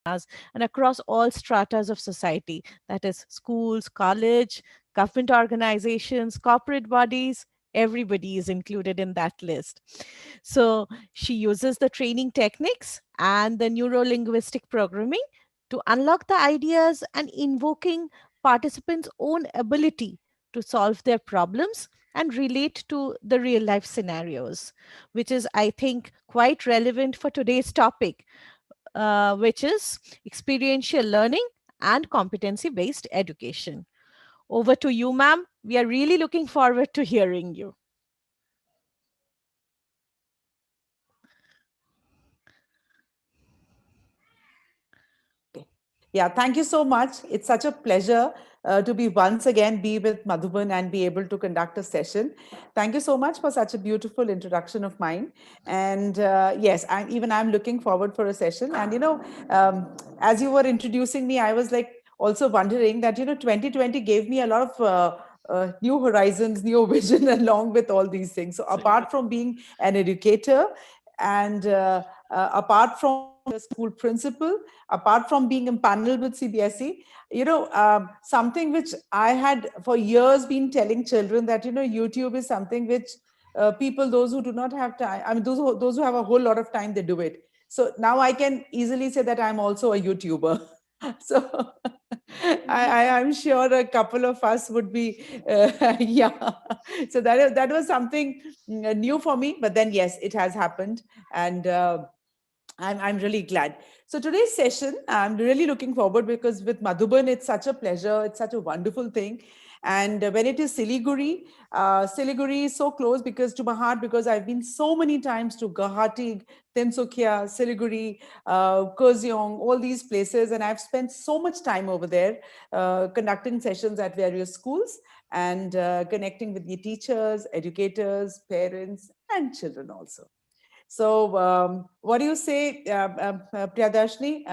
and across all stratas of society, that is, schools, college, government organizations, corporate bodies. Everybody is included in that list. So she uses the training techniques and the neuro linguistic programming to unlock the ideas and invoking participants' own ability to solve their problems and relate to the real life scenarios, which is, I think, quite relevant for today's topic, which is experiential learning and competency based education. Over to you, ma'am. We are really looking forward to hearing you. Okay. Yeah, thank you so much. It's such a pleasure to be once again be with Madhuban and be able to conduct a session. Thank you so much for such a beautiful introduction of mine. And yes, I'm looking forward for a session. And as you were introducing me, I was like also wondering that 2020 gave me a lot of new horizons, new vision along with all these things. So apart from being an educator and apart from a school principal, apart from being empaneled with CBSE, something which I had for years been telling children that, YouTube is something which people, those who do not have time, I mean, those who have a whole lot of time, they do it. So now I can easily say that I'm also a YouTuber. So I'm sure a couple of us would be, yeah. So that was something new for me. But then, yes, it has happened. And I'm really glad. So today's session, I'm really looking forward because with Madhuban, it's such a pleasure. It's such a wonderful thing. And when it is Siliguri, Siliguri is so close because to my heart, because I've been so many times to Guwahati, Tinsukia, Siliguri, Kurseong, all these places. And I've spent so much time over there conducting sessions at various schools and connecting with the teachers, educators, parents, and children also. So, what do you say, Priyadarshini?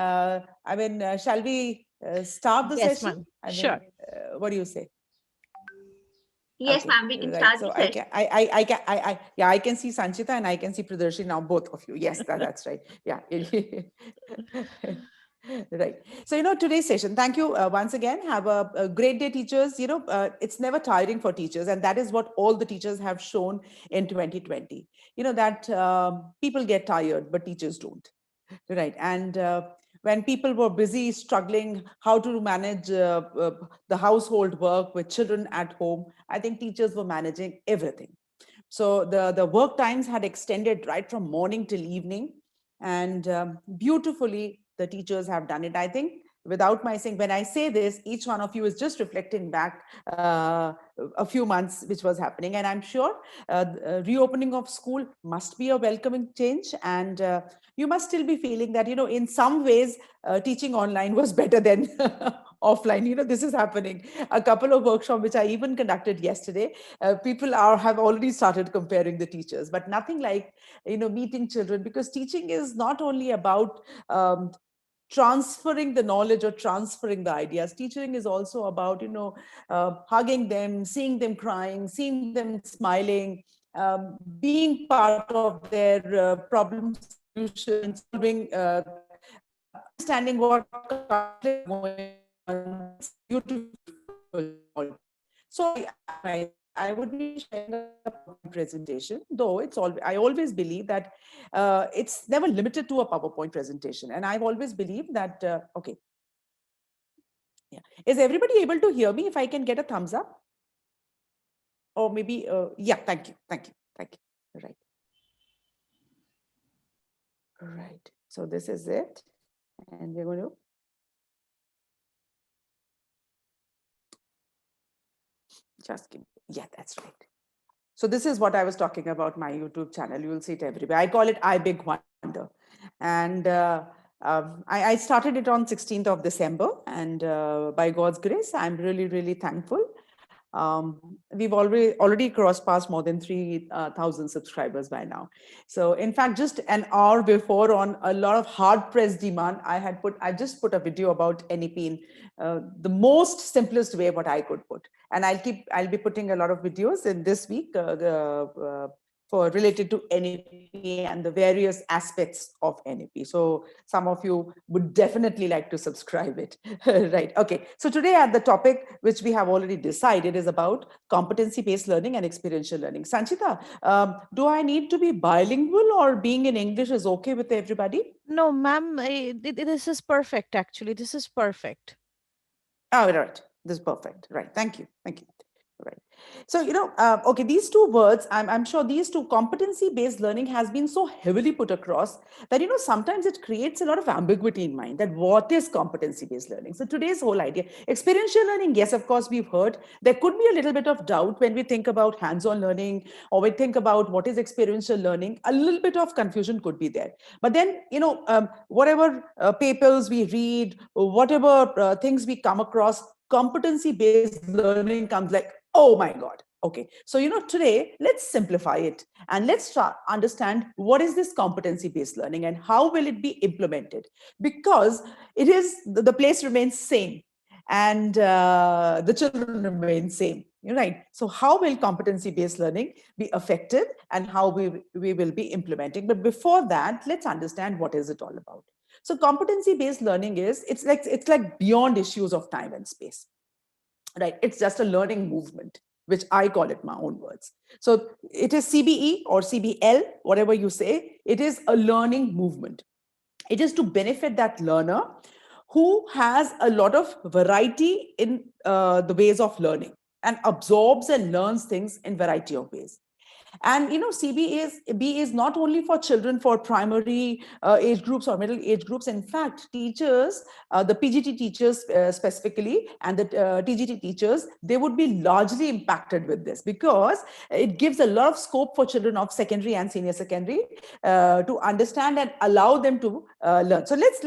Shall we start the Yes, session? ma'am. Sure. What do you say? Yes, Okay, ma'am, we can right. start the So session. yeah, I can see Sanchita and I can see Pradarshini now, both of you. Yes, that's right. Yeah. Right. So, today's session, thank you once again. Have a great day, teachers. It's never tiring for teachers. And that is what all the teachers have shown in 2020. That people get tired, but teachers don't. Right. And when people were busy struggling how to manage the household work with children at home, I think teachers were managing everything. So the work times had extended right from morning till evening. And beautifully, the teachers have done it. I think without my saying, when I say this, each one of you is just reflecting back a few months which was happening. And I'm sure reopening of school must be a welcoming change. And you must still be feeling that, in some ways, teaching online was better than offline. This is happening. A couple of workshops which I even conducted yesterday, people have already started comparing the teachers, but nothing like meeting children, because teaching is not only about transferring the knowledge or transferring the ideas. Teaching is also about hugging them, seeing them crying, seeing them smiling, being part of their problem solution, solving, understanding what conflicts are going on. It's beautiful. So I would be sharing a PowerPoint presentation, though I always believe that it's never limited to a PowerPoint presentation. And I've always believed that, okay, yeah. Is everybody able to hear me? If I can get a thumbs up, or maybe, yeah, thank you, thank you, thank you. Right, right. So this is it. And we're going to just give, yeah, that's right. So this is what I was talking about, my YouTube channel. You will see it everywhere. I call it I Big Wonder. And I started it on 16th of December. And by God's grace, I'm really, really thankful. We've already crossed past more than 3,000 subscribers by now. So in fact, just an hour before, on a lot of hard pressed demand, I just put a video about NEP in the most simplest way what I could put. And I'll be putting a lot of videos in this week, for related to NAP and the various aspects of NAP. So some of you would definitely like to subscribe it. Right. Okay. So today at the topic, which we have already decided, is about competency-based learning and experiential learning. Sanchita, do I need to be bilingual or being in English is okay with everybody? No, ma'am, this is perfect, actually. This is perfect. Oh, right. This is perfect. Right. Thank you. Thank you. Right. So, okay, these two words, I'm sure these two competency based learning has been so heavily put across that, sometimes it creates a lot of ambiguity in mind that what is competency based learning. So, today's whole idea, experiential learning, yes, of course, we've heard there could be a little bit of doubt when we think about hands on learning or we think about what is experiential learning. A little bit of confusion could be there. But then, whatever papers we read, whatever things we come across, competency based learning comes like, oh my God. Okay. So, today let's simplify it and let's try understand what is this competency based learning and how will it be implemented, because it is the place remains same and the children remain same. You're right. So how will competency based learning be effective and how we will be implementing? But before that, let's understand what is it all about. So competency based learning is, it's like beyond issues of time and space, right? It's just a learning movement, which I call it my own words. So it is CBE or CBL, whatever you say, it is a learning movement. It is to benefit that learner who has a lot of variety in the ways of learning and absorbs and learns things in variety of ways. And CBE is not only for children for primary age groups or middle age groups. In fact, teachers, the PGT teachers specifically, and the TGT teachers, they would be largely impacted with this, because it gives a lot of scope for children of secondary and senior secondary to understand and allow them to learn. So let's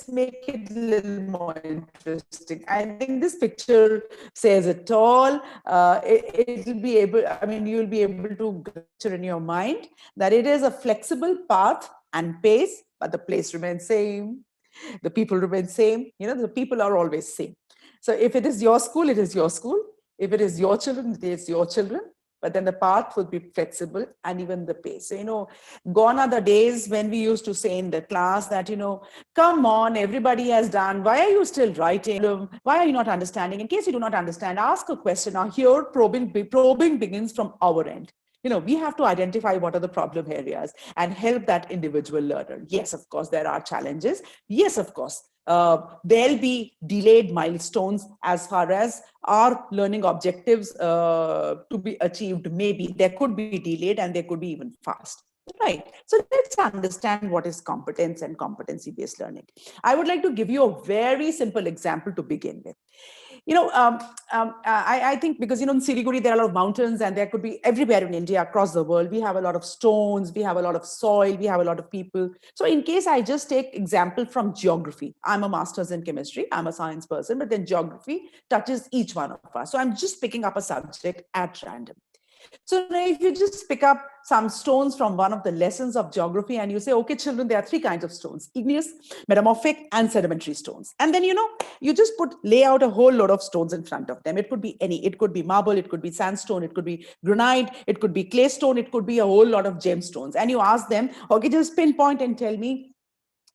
make it a little more interesting. I think this picture says it all. It'll be able. I mean, you'll be able to picture in your mind that it is a flexible path and pace, but the place remains same. The people remain same. The people are always same. So if it is your school, it is your school. If it is your children, it is your children. But then the path will be flexible and even the pace. So, gone are the days when we used to say in the class that, come on, everybody has done. Why are you still writing? Why are you not understanding? In case you do not understand, ask a question. Now, here, probing begins from our end. We have to identify what are the problem areas and help that individual learner. Yes, of course, there are challenges. Yes, of course, there'll be delayed milestones as far as our learning objectives to be achieved. Maybe there could be delayed and there could be even fast. Right. So let's understand what is competence and competency-based learning. I would like to give you a very simple example to begin with. I think because, in Siliguri, there are a lot of mountains and there could be everywhere in India, across the world. We have a lot of stones, we have a lot of soil, we have a lot of people. So in case I just take example from geography, I'm a master's in chemistry, I'm a science person, but then geography touches each one of us. So I'm just picking up a subject at random. So now if you just pick up some stones from one of the lessons of geography and you say, okay, children, there are three kinds of stones: igneous, metamorphic, and sedimentary stones. And then, you just lay out a whole lot of stones in front of them. It could be any, it could be marble, it could be sandstone, it could be granite, it could be clay stone, it could be a whole lot of gemstones. And you ask them, okay, just pinpoint and tell me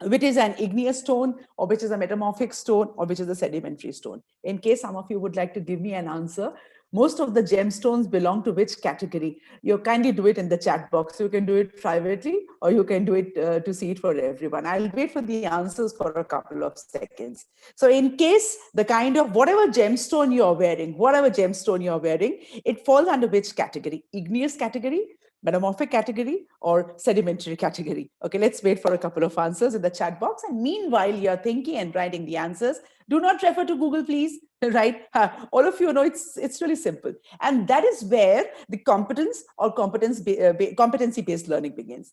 which is an igneous stone, or which is a metamorphic stone, or which is a sedimentary stone. In case some of you would like to give me an answer, most of the gemstones belong to which category? You kindly do it in the chat box. You can do it privately, or you can do it to see it for everyone. I'll wait for the answers for a couple of seconds. So in case the kind of whatever gemstone you're wearing, it falls under which category? Igneous category, metamorphic category, or sedimentary category? Okay, let's wait for a couple of answers in the chat box. And meanwhile, you're thinking and writing the answers. Do not refer to Google, please. Right? All of you know it's really simple. And that is where the competence or competency-based learning begins.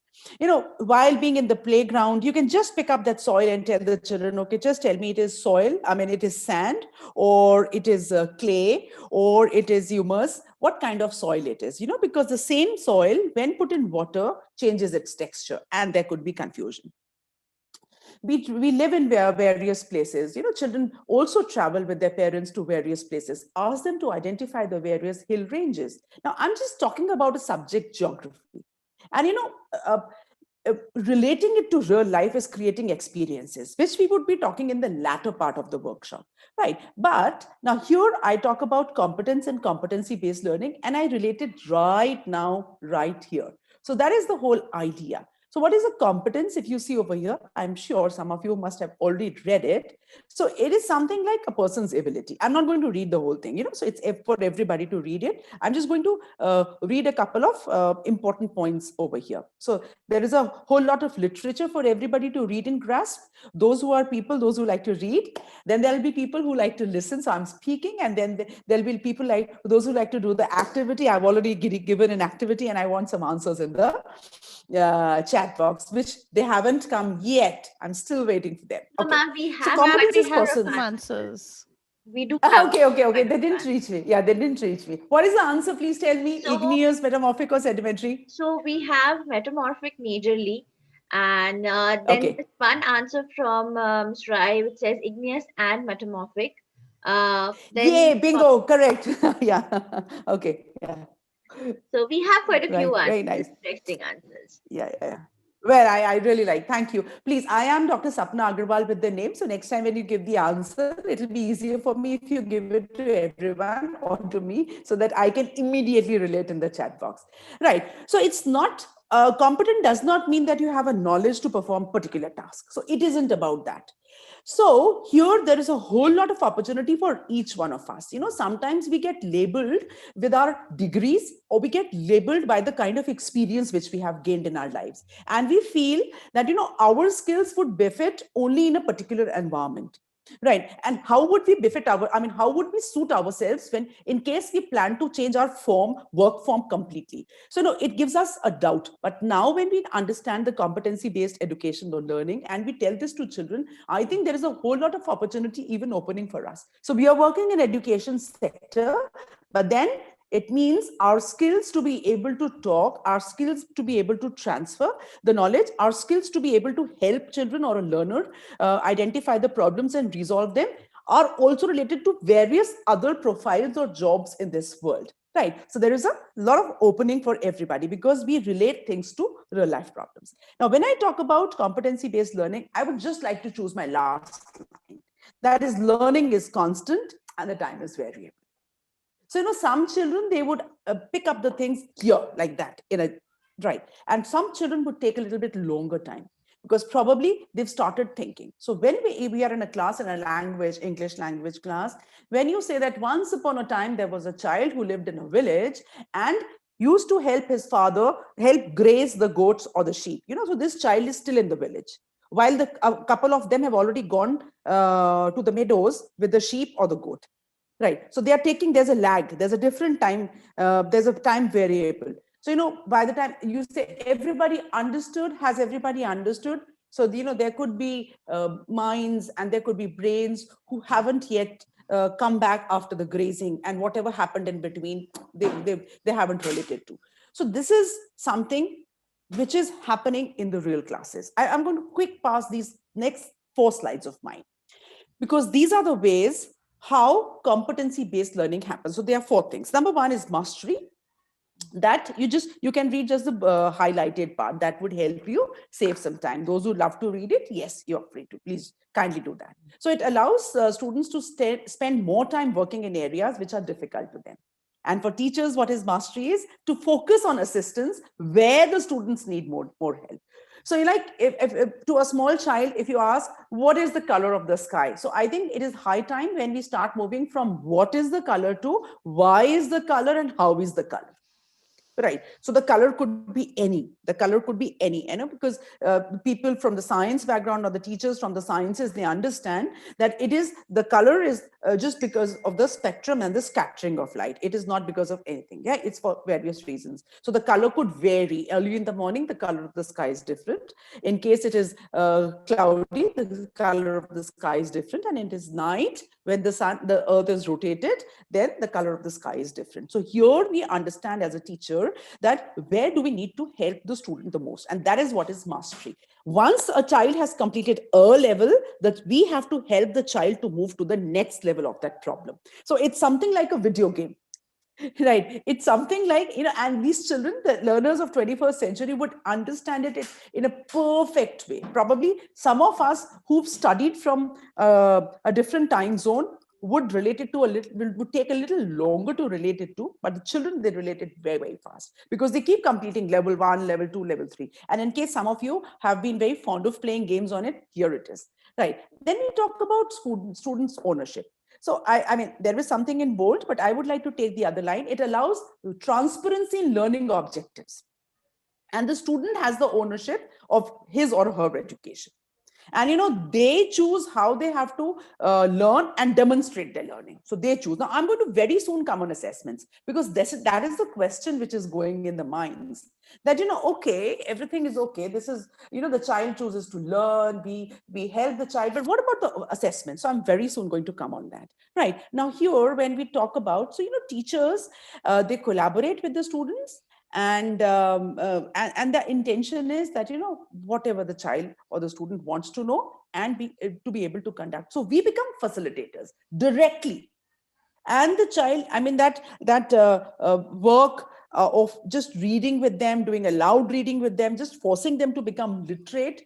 While being in the playground, you can just pick up that soil and tell the children, okay, just tell me it is soil. I mean, it is sand, or it is clay, or it is humus. What kind of soil it is? Because the same soil, when put in water, changes its texture, and there could be confusion. we live in various places. Children also travel with their parents to various places. Ask them to identify the various hill ranges. Now, I'm just talking about a subject, geography. And uh, relating it to real life is creating experiences, which we would be talking in the latter part of the workshop, right? But now here I talk about competence and competency based learning, and I relate it right now, right here. So that is the whole idea. So what is a competence? If you see over here, I'm sure some of you must have already read it. So it is something like a person's ability. I'm not going to read the whole thing, so it's for everybody to read it. I'm just going to read a couple of important points over here. So there is a whole lot of literature for everybody to read and grasp. Those who are people, those who like to read. Then there'll be people who like to listen. So I'm speaking, and then there'll be people like those who like to do the activity. I've already given an activity, and I want some answers in the chat box, which they haven't come yet. I'm still waiting for them. So, Okay. ma'am, we So have, but competence we is have Some person. answers. answers. We do have Okay. kind They of didn't answers. reach me. Yeah, they didn't reach me. What is the answer? Please tell me. So, Igneous, metamorphic, or sedimentary? so we have metamorphic majorly, and then Okay. there's one answer from Srai which says igneous and metamorphic. Then Yay, bingo, correct. Yeah. Okay. Yeah. so we have quite a Right. few Very answers, nice. interesting answers. Yeah. Well, I really like. Thank you. Please, I am Dr. Sapna Agarwal with the name. So next time when you give the answer, it'll be easier for me if you give it to everyone or to me so that I can immediately relate in the chat box. Right. So it's not competent does not mean that you have a knowledge to perform particular tasks. So it isn't about that. So here there is a whole lot of opportunity for each one of us. Sometimes we get labeled with our degrees, or we get labeled by the kind of experience which we have gained in our lives. And we feel that, our skills would befit only in a particular environment. Right. And how would we how would we suit ourselves when, in case we plan to change our work form completely? So, no, it gives us a doubt. But now, when we understand the competency based education or learning and we tell this to children, I think there is a whole lot of opportunity even opening for us. So, we are working in education sector, but then it means our skills to be able to talk, our skills to be able to transfer the knowledge, our skills to be able to help children or a learner identify the problems and resolve them are also related to various other profiles or jobs in this world. Right. So there is a lot of opening for everybody because we relate things to real life problems. Now, when I talk about competency based learning, I would just like to choose my last line. That is, learning is constant and the time is variable. So, some children, they would pick up the things here like that right. And some children would take a little bit longer time because probably they've started thinking. So when we are in a class, in a language, English language class, when you say that once upon a time, there was a child who lived in a village and used to help his father help graze the goats or the sheep, so this child is still in the village while a couple of them have already gone to the meadows with the sheep or the goat. Right. So they are taking, there's a lag, there's a different time, there's a time variable. So, by the time you say everybody understood, has everybody understood? So, there could be minds and there could be brains who haven't yet come back after the grazing, and whatever happened in between, they haven't related to. So this is something which is happening in the real classes. I'm going to quick pass these next 4 slides of mine, because these are the ways how competency based learning happens. So there are 4 things. Number one is mastery, that you can read just the highlighted part. That would help you save some time. Those who love to read it, yes, you're free to, please kindly do that. So it allows students to spend more time working in areas which are difficult to them. And for teachers, what is mastery is to focus on assistance where the students need more help. So you like, if to a small child, if you ask, what is the color of the sky? So I think it is high time when we start moving from what is the color to why is the color and how is the color. Right. So the color could be any. The color could be any, because people from the science background or the teachers from the sciences, they understand that the color is just because of the spectrum and the scattering of light. It is not because of anything. Yeah, it's for various reasons. So the color could vary. Early in the morning, the color of the sky is different. In case it is cloudy, the color of the sky is different. And it is night when the earth is rotated, then the color of the sky is different. So here we understand as a teacher that where do we need to help the student the most, and that is what is mastery. Once a child has completed a level, that we have to help the child to move to the next level of that problem. So it's something like a video game. Right. It's something like, and these children, the learners of 21st century, would understand it in a perfect way. Probably some of us who've studied from a different time zone would relate it to a little, would take a little longer to relate it to, but the children, they relate it very, very fast because they keep completing level 1, level 2, level 3. And in case some of you have been very fond of playing games on it, here it is. Right. Then we talk about students' ownership. So I mean, there is something in bold, but I would like to take the other line. It allows transparency in learning objectives. And the student has the ownership of his or her education. And they choose how they have to learn and demonstrate their learning. So they choose. Now I'm going to very soon come on assessments, because that is the question which is going in the minds, that okay, everything is okay, this is, the child chooses to learn, we help the child, but what about the assessment? So I'm very soon going to come on that. Right now, here when we talk about, so teachers, they collaborate with the students, and the intention is that whatever the child or the student wants to know, and to be able to conduct, so we become facilitators directly. And the child, I mean, that work of just reading with them, doing a loud reading with them, just forcing them to become literate,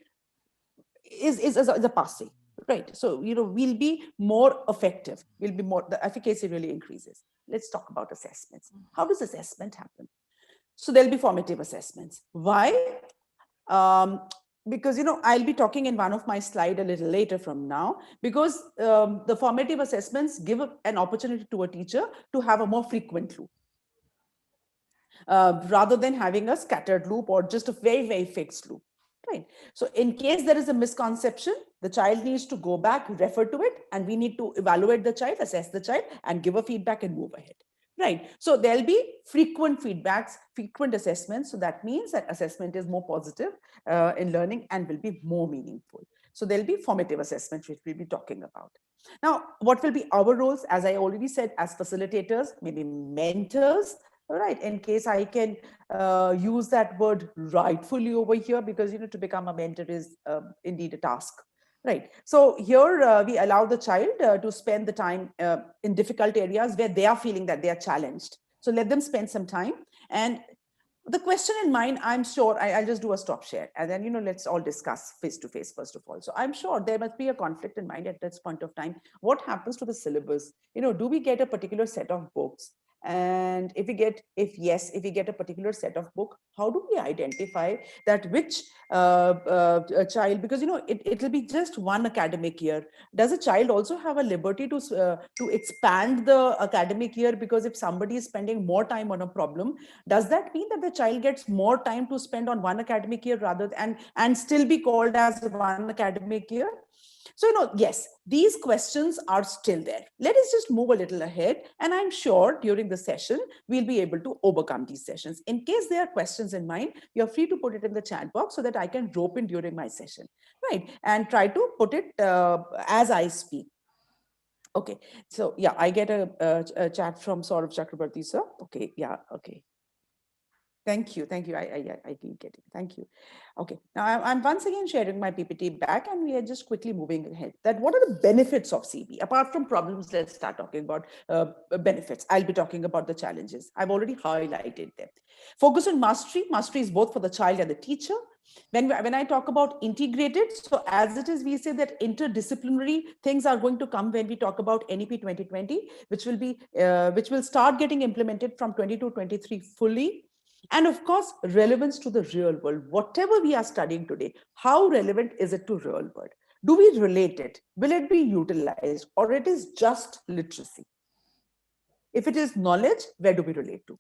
is a passing. Right. So we'll be more effective, the efficacy really increases. Let's talk about assessments. How does assessment happen? So there'll be formative assessments. Why? Um, because I'll be talking in one of my slide a little later from now, because the formative assessments give an opportunity to a teacher to have a more frequent loop, rather than having a scattered loop or just a very, very fixed loop. Right. So in case there is a misconception, the child needs to go back, refer to it, and we need to evaluate the child, assess the child, and give a feedback and move ahead. Right. So there'll be frequent feedbacks, frequent assessments. So that means that assessment is more positive in learning and will be more meaningful. So there'll be formative assessment, which we'll be talking about. Now, what will be our roles? As I already said, as facilitators, maybe mentors, right? In case I can use that word rightfully over here, because to become a mentor is indeed a task. Right. So here we allow the child to spend the time in difficult areas where they are feeling that they are challenged. So let them spend some time. And the question in mind, I'm sure, I'll just do a stop share, and then let's all discuss face to face first of all. So I'm sure there must be a conflict in mind at this point of time. What happens to the syllabus? Do we get a particular set of books? And if we get a particular set of book, how do we identify that which child? Because it'll be just one academic year. Does a child also have a liberty to expand the academic year? Because if somebody is spending more time on a problem, does that mean that the child gets more time to spend on one academic year rather than and still be called as one academic year? So yes, these questions are still there. Let us just move a little ahead, and I'm sure during the session we'll be able to overcome these sessions. In case there are questions in mind, you're free to put it in the chat box so that I can rope in during my session, right? And try to put it as I speak. Okay, so yeah, I get a chat from Saurav Chakrabarti, sir. Okay, yeah, okay. Thank you. Thank you. I keep getting. Thank you. Okay. Now I'm once again sharing my PPT back, and we are just quickly moving ahead. That what are the benefits of CB? Apart from problems, let's start talking about benefits. I'll be talking about the challenges. I've already highlighted them. Focus on mastery. Mastery is both for the child and the teacher. When I talk about integrated, so as it is, we say that interdisciplinary things are going to come when we talk about NEP 2020, which will start getting implemented from 22-23 fully. And of course, relevance to the real world. Whatever we are studying today, how relevant is it to real world? Do we relate it? Will it be utilized, or it is just literacy? If it is knowledge, where do we relate to?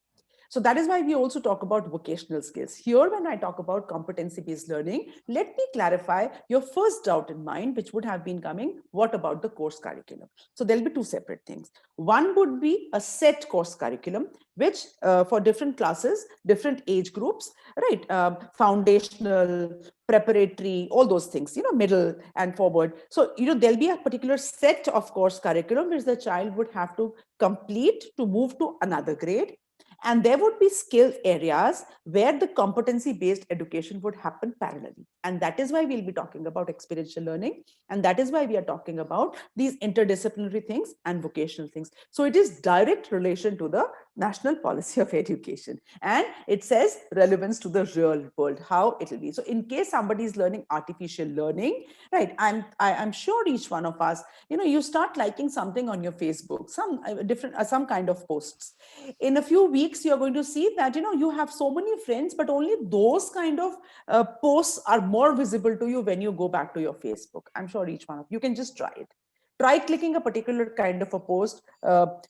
So that is why we also talk about vocational skills. Here, when I talk about competency-based learning, let me clarify your first doubt in mind, which would have been coming, what about the course curriculum? So there'll be two separate things. One would be a set course curriculum, which for different classes, different age groups, right? Foundational, preparatory, all those things, middle and forward. So, there'll be a particular set of course curriculum which the child would have to complete to move to another grade. And there would be skill areas where the competency based education would happen parallelly. And that is why we'll be talking about experiential learning. And that is why we are talking about these interdisciplinary things and vocational things. So it is direct relation to the national policy of education. And it says relevance to the real world, how it will be. So in case somebody is learning artificial learning, right, I'm sure each one of us, you start liking something on your Facebook, some different, some kind of posts. In a few weeks, you're going to see that, you have so many friends, but only those kind of posts are more visible to you when you go back to your Facebook. I'm sure each one of you can just try it. Try clicking a particular kind of a post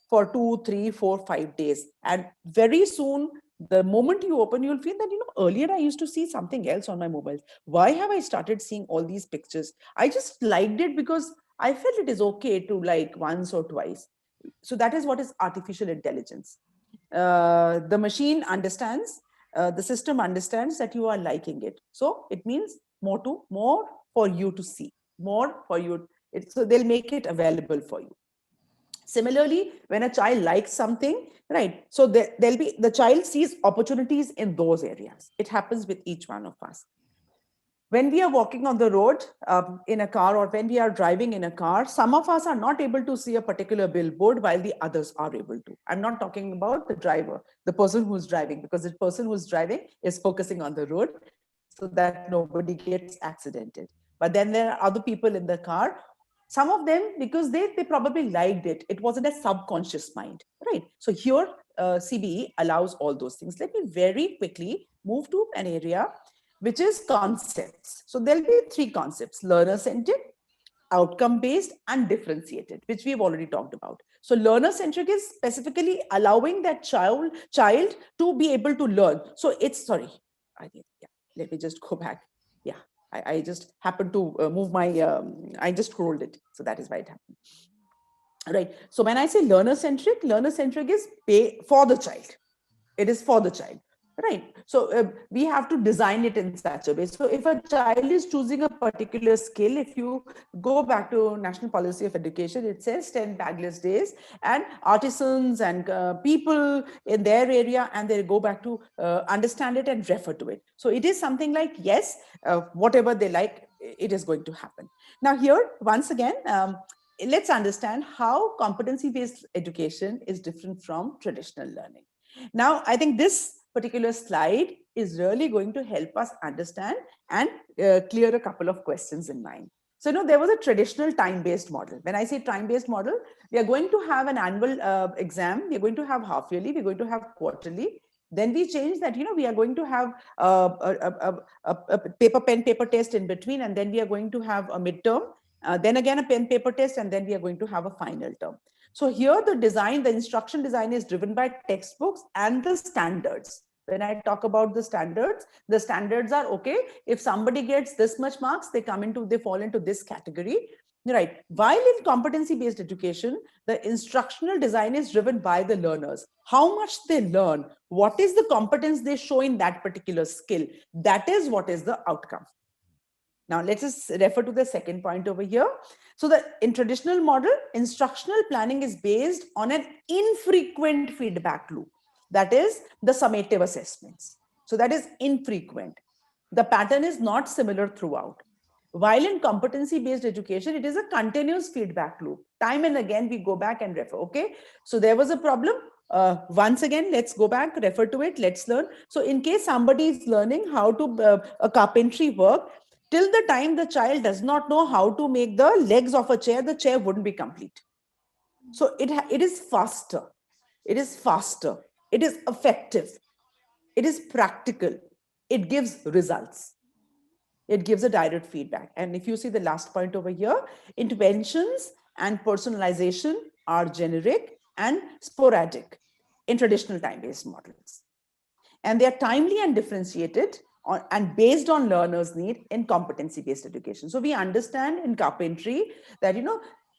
for 2, 3, 4, 5 days. And very soon, the moment you open, you'll feel that, earlier I used to see something else on my mobile. Why have I started seeing all these pictures? I just liked it because I felt it is okay to like once or twice. So that is what is artificial intelligence. The machine understands, the system understands that you are liking it. So it means more for you to see, more for you. So they'll make it available for you. Similarly, when a child likes something, right? So there'll be, the child sees opportunities in those areas. It happens with each one of us. When we are walking on the road in a car, or when we are driving in a car, some of us are not able to see a particular billboard while the others are able to. I'm not talking about the driver, the person who's driving, because the person who's driving is focusing on the road so that nobody gets accidented. But then there are other people in the car, some of them because they probably liked it. It wasn't a subconscious mind, right? So here CBE allows all those things. Let me very quickly move to an area which is concepts. So there'll be three concepts: learner centered, outcome based, and differentiated, which we've already talked about. So learner centric is specifically allowing that child to be able to learn. So it's, sorry, yeah, let me just go back. Yeah, I just happened to move my I just scrolled it, so that is why it happened. Right. So when I say learner centric is pay for the child. It is for the child, right? So we have to design it in such a way. So if a child is choosing a particular skill, if you go back to National Policy of Education, it says 10 bagless days, and artisans and people in their area, and they go back to understand it and refer to it. So it is something like, yes, whatever they like, it is going to happen. Now here, once again, let's understand how competency based education is different from traditional learning. Now, I think this particular slide is really going to help us understand and clear a couple of questions in mind. So, there was a traditional time-based model. When I say time-based model, we are going to have an annual exam. We are going to have half yearly. We're going to have quarterly. Then we change that, we are going to have a paper test in between, and then we are going to have a midterm, then again a pen paper test, and then we are going to have a final term. So here the instruction design is driven by textbooks and the standards. When I talk about the standards are okay. If somebody gets this much marks, they fall into this category, right? While in competency-based education, the instructional design is driven by the learners. How much they learn, what is the competence they show in that particular skill, that is what is the outcome. Now, let us refer to the second point over here. So, in traditional model, instructional planning is based on an infrequent feedback loop. That is the summative assessments. So, that is infrequent. The pattern is not similar throughout. While in competency-based education, it is a continuous feedback loop. Time and again, we go back and refer. Okay, so there was a problem. Once again, let's go back, refer to it, let's learn. So in case somebody is learning how to a carpentry work, till the time the child does not know how to make the legs of a chair, the chair wouldn't be complete. So it is faster. It is faster. It is effective. It is practical. It gives results. It gives a direct feedback. And if you see the last point over here, interventions and personalization are generic and sporadic in traditional time-based models. And they are timely and differentiated and based on learners' need in competency-based education. So we understand in carpentry that,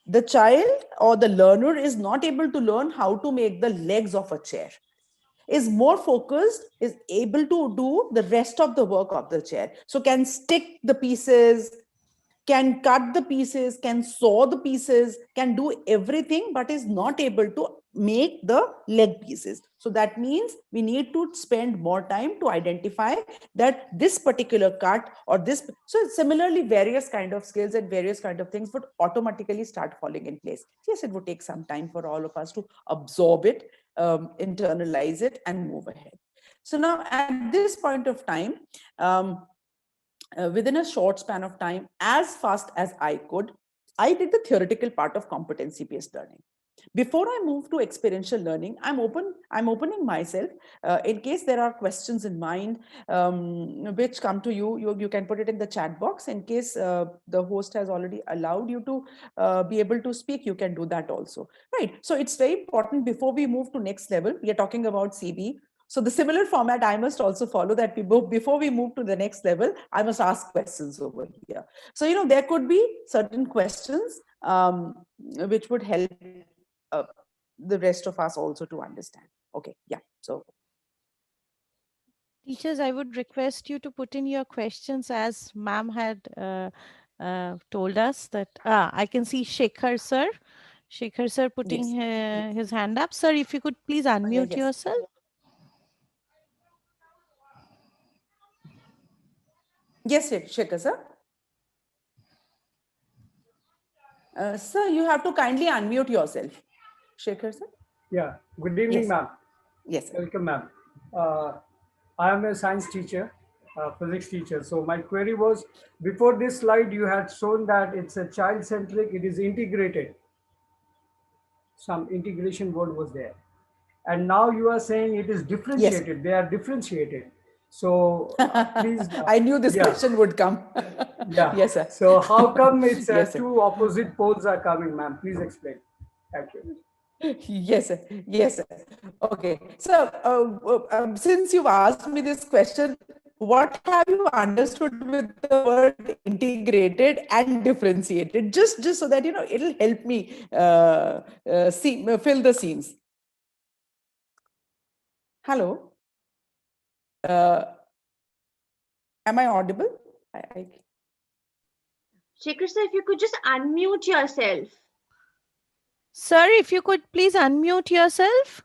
the child or the learner is not able to learn how to make the legs of a chair, is more focused, is able to do the rest of the work of the chair. So can stick the pieces, can cut the pieces, can saw the pieces, can do everything, but is not able to make the leg pieces. So that means we need to spend more time to identify that this particular cut or this. So similarly, various kind of skills and various kind of things would automatically start falling in place. Yes, it would take some time for all of us to absorb it, internalize it, and move ahead. So now at this point of time, within a short span of time, as fast as I could, I did the theoretical part of competency based learning. Before I move to experiential learning, I'm opening myself in case there are questions in mind, which come to you can put it in the chat box. In case the host has already allowed you to be able to speak, you can do that also, right? So it's very important. Before we move to next level, we are talking about CBE. So the similar format I must also follow, that before we move to the next level, I must ask questions over here. So, there could be certain questions which would help uh, the rest of us also to understand. Okay, yeah. So Teachers, I would request you to put in your questions, as ma'am had told us that. I can see Shekhar sir. Shekhar sir putting yes, his hand up. Sir, if you could please unmute yes, yourself. yes, Shekhar sir. Sir, you have to kindly unmute yourself. Shekhar sir. Yeah, good evening, Yes, ma'am. yes, sir. Welcome, ma'am. Uh, I am a science teacher, physics teacher. So my query was, before this slide, you had shown that it's a child-centric, it is integrated. Some integration word was there. And now you are saying it is Yes. differentiated. They are differentiated. So please, I knew this yeah, question would come. yeah. Yes, sir. So how come it's Yes, sir. two opposite poles are coming, ma'am? Please explain. Thank you. Yes, sir. Yes, sir. Okay. So, since you've asked me this question, what have you understood with the word integrated and differentiated? Just so that it'll help me fill the seams. Hello. Uh, am I audible? I Shekhar sir, if you could just unmute yourself. Sir, if you could please unmute yourself.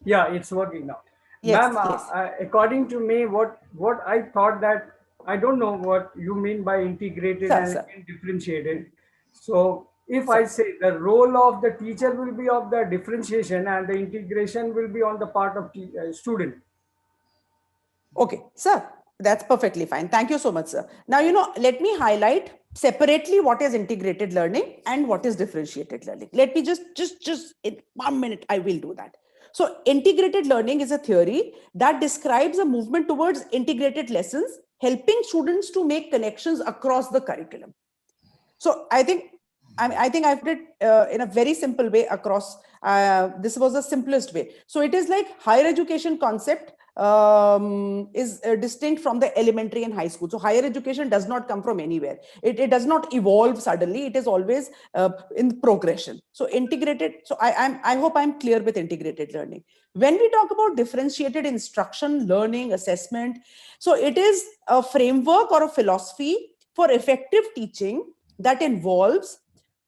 Yeah, it's working now. Yes, Ma'am, yes. according to me, what I thought that I don't know what you mean by integrated Sir, and sir, differentiated. So if I sir. say the role of the teacher will be of the differentiation and the integration will be on the part of student. Okay, sir, that's perfectly fine. Thank you so much, sir. Now, let me highlight separately what is integrated learning and what is differentiated learning. Let me just in 1 minute, I will do that. So, integrated learning is a theory that describes a movement towards integrated lessons, helping students to make connections across the curriculum. So I think I've put it in a very simple way across. This was the simplest way. So it is like higher education concept is distinct from the elementary and high school. So higher education does not come from anywhere. It does not evolve suddenly. It is always in progression. So integrated. So I hope I'm clear with integrated learning. When we talk about differentiated instruction, learning, assessment, so it is a framework or a philosophy for effective teaching that involves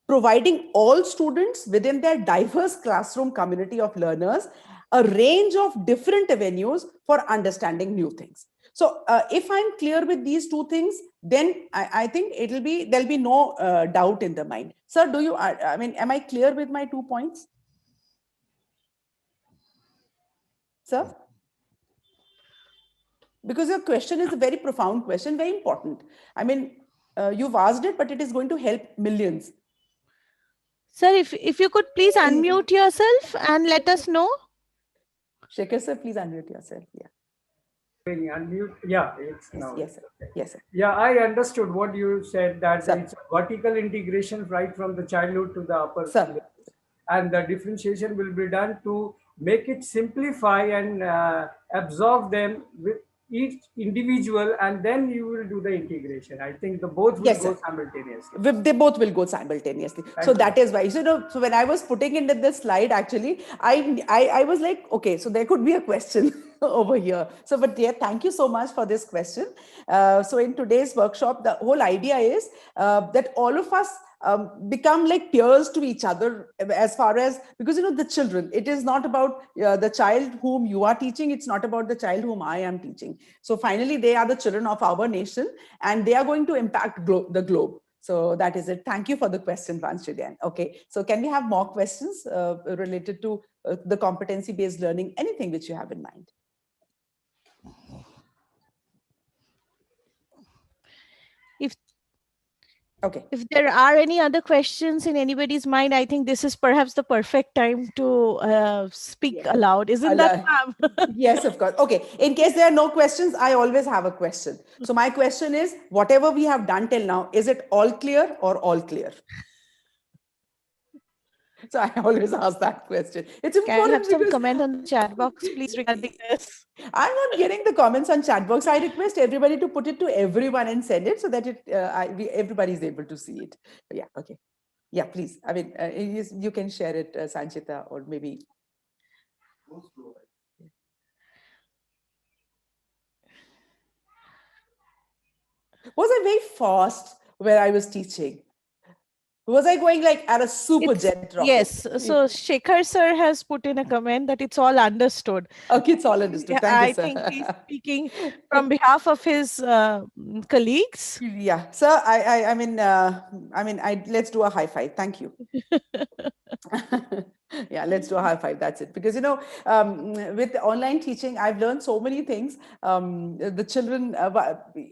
providing all students within their diverse classroom community of learners a range of different avenues for understanding new things. So if I'm clear with these two things, then I think there'll be no doubt in the mind. Sir, am I clear with my 2 points? Sir? Because your question is a very profound question, very important. You've asked it, but it is going to help millions. Sir, if you could please unmute yourself and let us know. Shekhar sir, please unmute yourself. Yeah. Unmute. Yeah, it's Yes, now. yes, sir. Okay. Yes, sir. Yeah, I understood what you said, that Sir, it's a vertical integration right from the childhood to the upper sir. levels, and the differentiation will be done to make it simplify and absorb them with each individual, and then you will do the integration. I think the both will Yes, go sir. simultaneously. They both will go simultaneously. So Thank you. that is why. So when I was putting into this slide, actually, I was like, okay, so there could be a question. over here. So, but yeah, thank you so much for this question. So in today's workshop, the whole idea is that all of us become like peers to each other, as far as, because the children, it is not about the child whom you are teaching, it's not about the child whom I am teaching. So finally they are the children of our nation, and they are going to impact the globe. So that is it. Thank you for the question once again. Okay, so can we have more questions related to the competency based learning, anything which you have in mind? If Okay. if there are any other questions in anybody's mind, I think this is perhaps the perfect time to speak Yeah. aloud. Isn't that, ma'am? Yes, of course. Okay. In case there are no questions, I always have a question. So my question is, whatever we have done till now, is it all clear or all clear? So I always ask that question. It's Can we have important some because comment on the chat box, please, regarding this? I'm not getting the comments on chat box. I request everybody to put it to everyone and send it so that everybody is able to see it. Yeah. Okay. Yeah, please. I mean, you can share it, Sanchita, or maybe. Was I very fast where I was teaching? Was I going like at a super It's jet rocket? yes. So Shekhar sir has put in a comment that it's all understood. Okay, it's all understood. Yeah, Thank you, I think he's sir. speaking from behalf of his colleagues. Yeah, sir. Let's do a high five. Thank you. Yeah, let's do a high five. That's it. Because with online teaching, I've learned so many things. The children,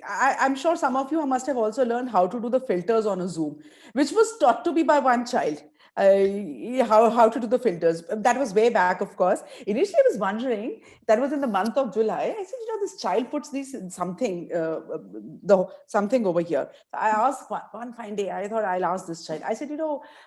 I'm sure some of you must have also learned how to do the filters on a Zoom, which was taught to me by one child. How to do the filters. That was way back, of course. Initially, I was wondering. That was in the month of July. I said, this child puts these something, something over here. So I asked one fine day. I thought I'll ask this child. I said,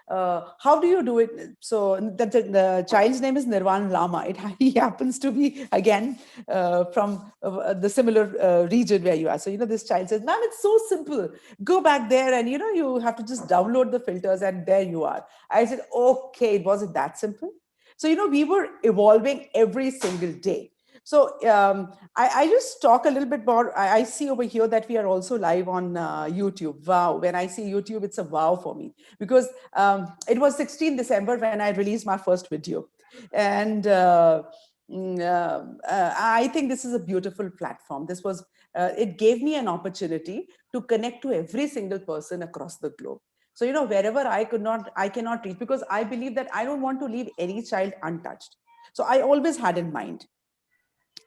how do you do it? So the child's name is Nirvan Lama. He happens to be again from the similar region where you are. So this child says, "Ma'am, it's so simple. Go back there and you have to just download the filters and there you are." I said, "Okay, was it that simple?" So we were evolving every single day. So I just talk a little bit more. I see over here that we are also live on YouTube. Wow. When I see YouTube, it's a wow for me because it was 16 December when I released my first video. And I think this is a beautiful platform. It gave me an opportunity to connect to every single person across the globe. So, wherever I cannot reach, because I believe that I don't want to leave any child untouched. So I always had in mind,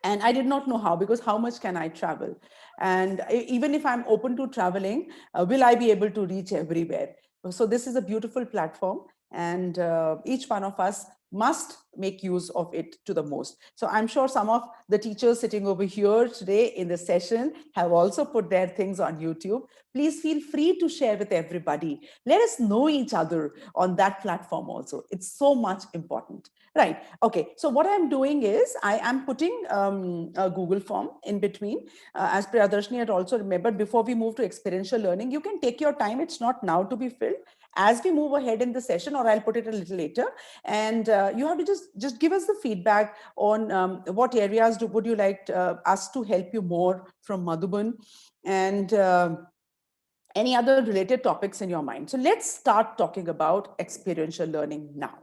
and I did not know how, because how much can I travel? And even if I'm open to traveling, will I be able to reach everywhere? So this is a beautiful platform, and each one of us must make use of it to the most. So I'm sure some of the teachers sitting over here today in the session have also put their things on YouTube. Please feel free to share with everybody. Let us know each other on that platform also. It's so much important. Right. Okay. So what I'm doing is I am putting a Google form in between. As Priyadarshini had also remembered, before we move to experiential learning, you can take your time. It's not now to be filled. As we move ahead in the session, or I'll put it a little later, and you have to just give us the feedback on what areas would you like us to help you more from Madhuban, and any other related topics in your mind. So let's start talking about experiential learning now.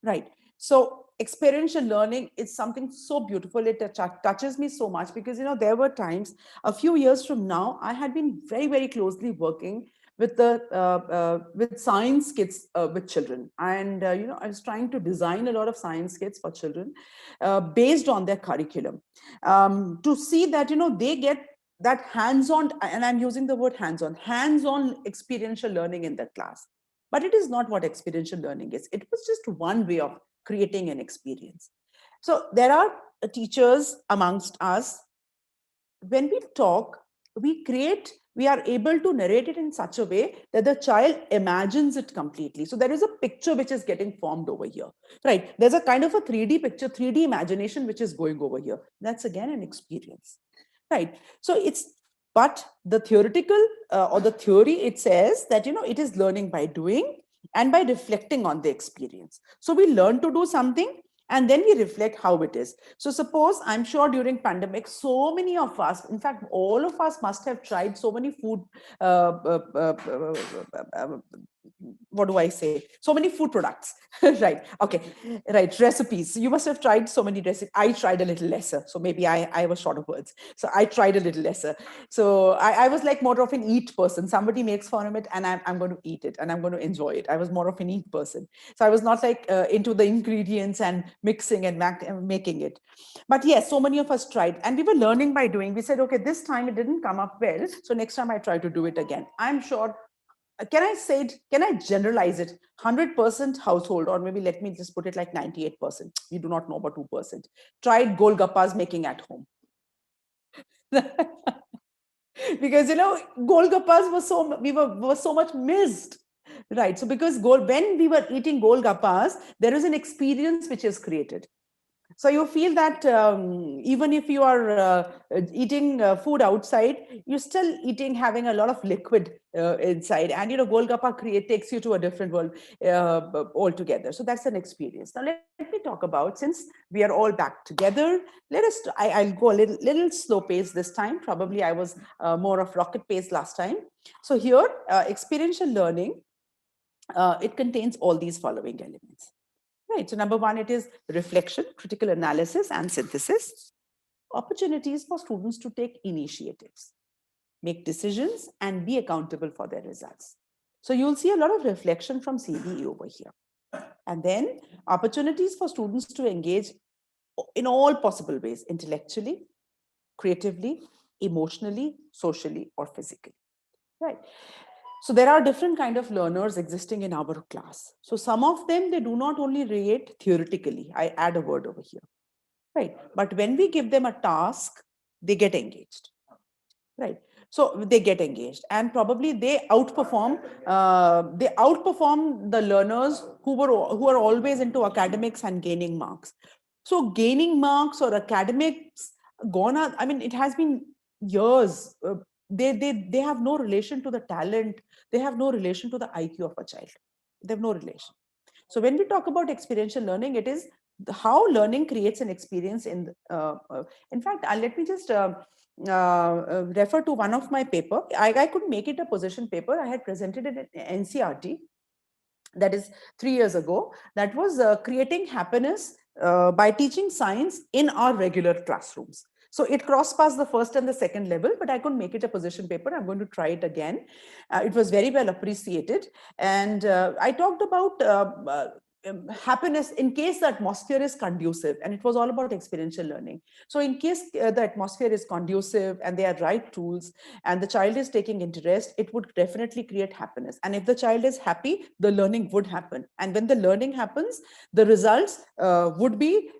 Right. So experiential learning is something so beautiful. It touches me so much because, there were times a few years from now, I had been very, very closely working with science kits with children. And, I was trying to design a lot of science kits for children based on their curriculum to see that, they get that hands-on, and I'm using the word hands-on experiential learning in the class. But it is not what experiential learning is. It was just one way of creating an experience. So there are teachers amongst us. When we talk, we are able to narrate it in such a way that the child imagines it completely. So there is a picture which is getting formed over here, right? There's a kind of a 3D picture, 3D imagination which is going over here. That's again an experience, right? So but the theoretical or the theory, it says that, it is learning by doing and by reflecting on the experience. So we learn to do something, And then we reflect how it is. So suppose, I'm sure during pandemic, so many of us, in fact, all of us must have tried so many food, uh, uh, uh, uh, uh, what do I say? So many food products, right? Okay, right. Recipes. You must have tried so many recipes. I tried a little lesser. So maybe I was short of words. So I tried a little lesser. So I was like more of an eat person. Somebody makes fun of it and I'm going to eat it and I'm going to enjoy it. I was more of an eat person. So I was not like into the ingredients and mixing and making it. But yes, so many of us tried and we were learning by doing. We said, okay, this time it didn't come up well. So next time I try to do it again. I'm sure, can I say it, can I generalize it? 100% household, or maybe let me just put it like 98%. You do not know about 2%. Tried Golgappas making at home. Because Golgappas were were so much missed. Right. So because when we were eating Golgappas, there is an experience which is created. So you feel that even if you are eating food outside, you're still eating, having a lot of liquid inside. And, Golgappa takes you to a different world altogether. So that's an experience. Now, let me talk about, since we are all back together, I'll go a little slow pace this time. Probably I was more of rocket pace last time. So here, experiential learning, it contains all these following elements. Right. So number one, it is reflection, critical analysis, and synthesis. Opportunities for students to take initiatives, make decisions, and be accountable for their results. So you'll see a lot of reflection from CBE over here. And then opportunities for students to engage in all possible ways, intellectually, creatively, emotionally, socially, or physically. Right. So there are different kind of learners existing in our class. So some of them, they do not only read theoretically. I add a word over here, right? But when we give them a task, they get engaged, right? So they get engaged, and probably they outperform. They outperform the learners who are always into academics and gaining marks. So gaining marks or academics gone on. I mean, it has been years. They have no relation to the talent. They have no relation to the IQ of a child. They have no relation. So when we talk about experiential learning, it is how learning creates an experience in fact, let me just refer to one of my paper. I could make it a position paper. I had presented it at NCRT, that is 3 years ago. That was creating happiness by teaching science in our regular classrooms. So it crossed past the first and the second level, but I couldn't make it a position paper. I'm going to try it again. It was very well appreciated. And I talked about happiness in case the atmosphere is conducive, and it was all about experiential learning. So in case the atmosphere is conducive and there are right tools and the child is taking interest, it would definitely create happiness. And if the child is happy, the learning would happen. And when the learning happens, the results would be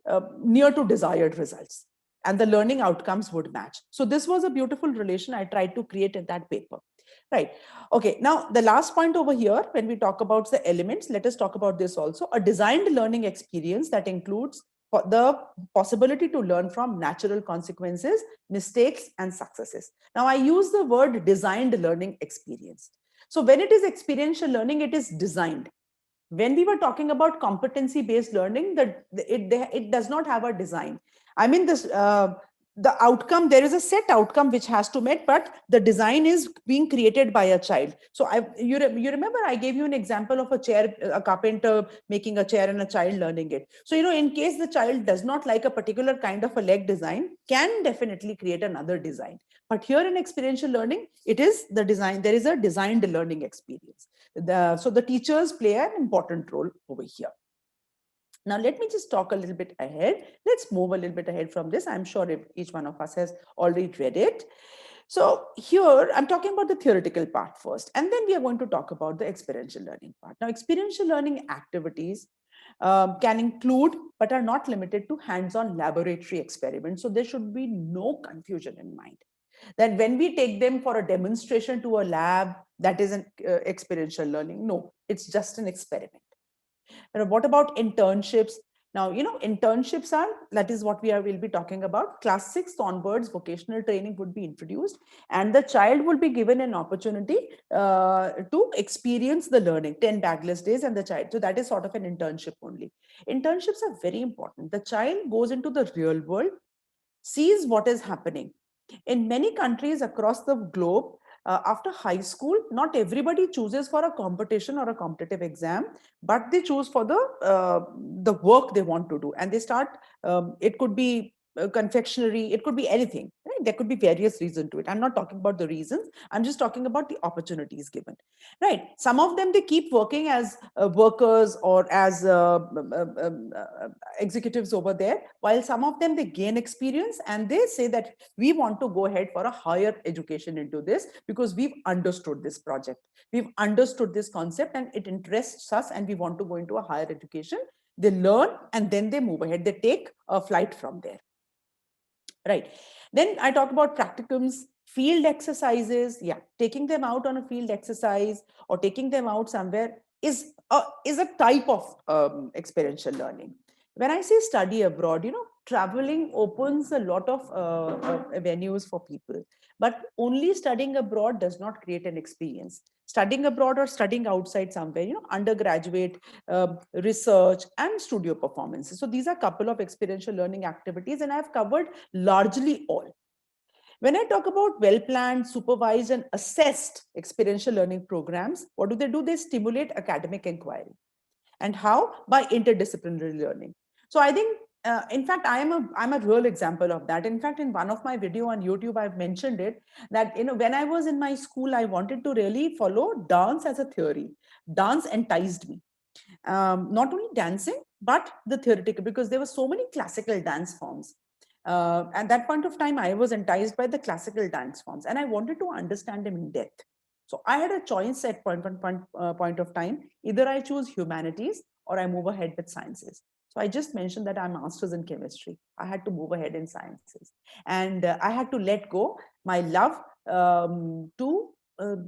near to desired results, and the learning outcomes would match. So this was a beautiful relation I tried to create in that paper. Right. Okay. Now, the last point over here, when we talk about the elements, let us talk about this also. A designed learning experience that includes the possibility to learn from natural consequences, mistakes, and successes. Now, I use the word designed learning experience. So when it is experiential learning, it is designed. When we were talking about competency based learning, that it does not have a design. I mean, the outcome, there is a set outcome which has to met, but the design is being created by a child. So you remember I gave you an example of a chair, a carpenter making a chair and a child learning it. So in case the child does not like a particular kind of a leg design, can definitely create another design. But here in experiential learning, it is the design. There is a designed learning experience. So the teachers play an important role over here. Now, let me just talk a little bit ahead. Let's move a little bit ahead from this. I'm sure if each one of us has already read it. So here, I'm talking about the theoretical part first, and then we are going to talk about the experiential learning part. Now, experiential learning activities can include, but are not limited to, hands-on laboratory experiments. So there should be no confusion in mind that when we take them for a demonstration to a lab, that is an experiential learning. No, it's just an experiment. What about internships? Now, internships are, that is what will be talking about. Class 6 onwards, vocational training would be introduced, and the child will be given an opportunity to experience the learning, 10 bagless days, and the child. So that is sort of an internship only. Internships are very important. The child goes into the real world, sees what is happening. In many countries across the globe, after high school, not everybody chooses for a competition or a competitive exam, but they choose for the work they want to do, and they start. It could be confectionery, it could be anything. Right? There could be various reasons to it. I'm not talking about the reasons. I'm just talking about the opportunities given. Right? Some of them, they keep working as workers or as executives over there, while some of them, they gain experience and they say that we want to go ahead for a higher education into this because we've understood this project, we've understood this concept, and it interests us, and we want to go into a higher education. They learn and then they move ahead, they take a flight from there. Right. Then I talk about practicums, field exercises. Yeah, taking them out on a field exercise or taking them out somewhere is a type of experiential learning. When I say study abroad, traveling opens a lot of venues for people, but only studying abroad does not create an experience. Studying abroad or studying outside somewhere, undergraduate research and studio performances. So these are a couple of experiential learning activities, and I've covered largely all. When I talk about well-planned, supervised, and assessed experiential learning programs, what do? They stimulate academic inquiry. And how? By interdisciplinary learning. So I think, in fact, I'm a real example of that. In fact, in one of my video on YouTube, I've mentioned it that when I was in my school, I wanted to really follow dance as a theory. Dance enticed me. Not only dancing, but the theoretical, because there were so many classical dance forms. At that point of time, I was enticed by the classical dance forms, and I wanted to understand them in depth. So I had a choice at point of time. Either I choose humanities or I move ahead with sciences. So I just mentioned that I'm master's in chemistry. I had to move ahead in sciences, and I had to let go my love to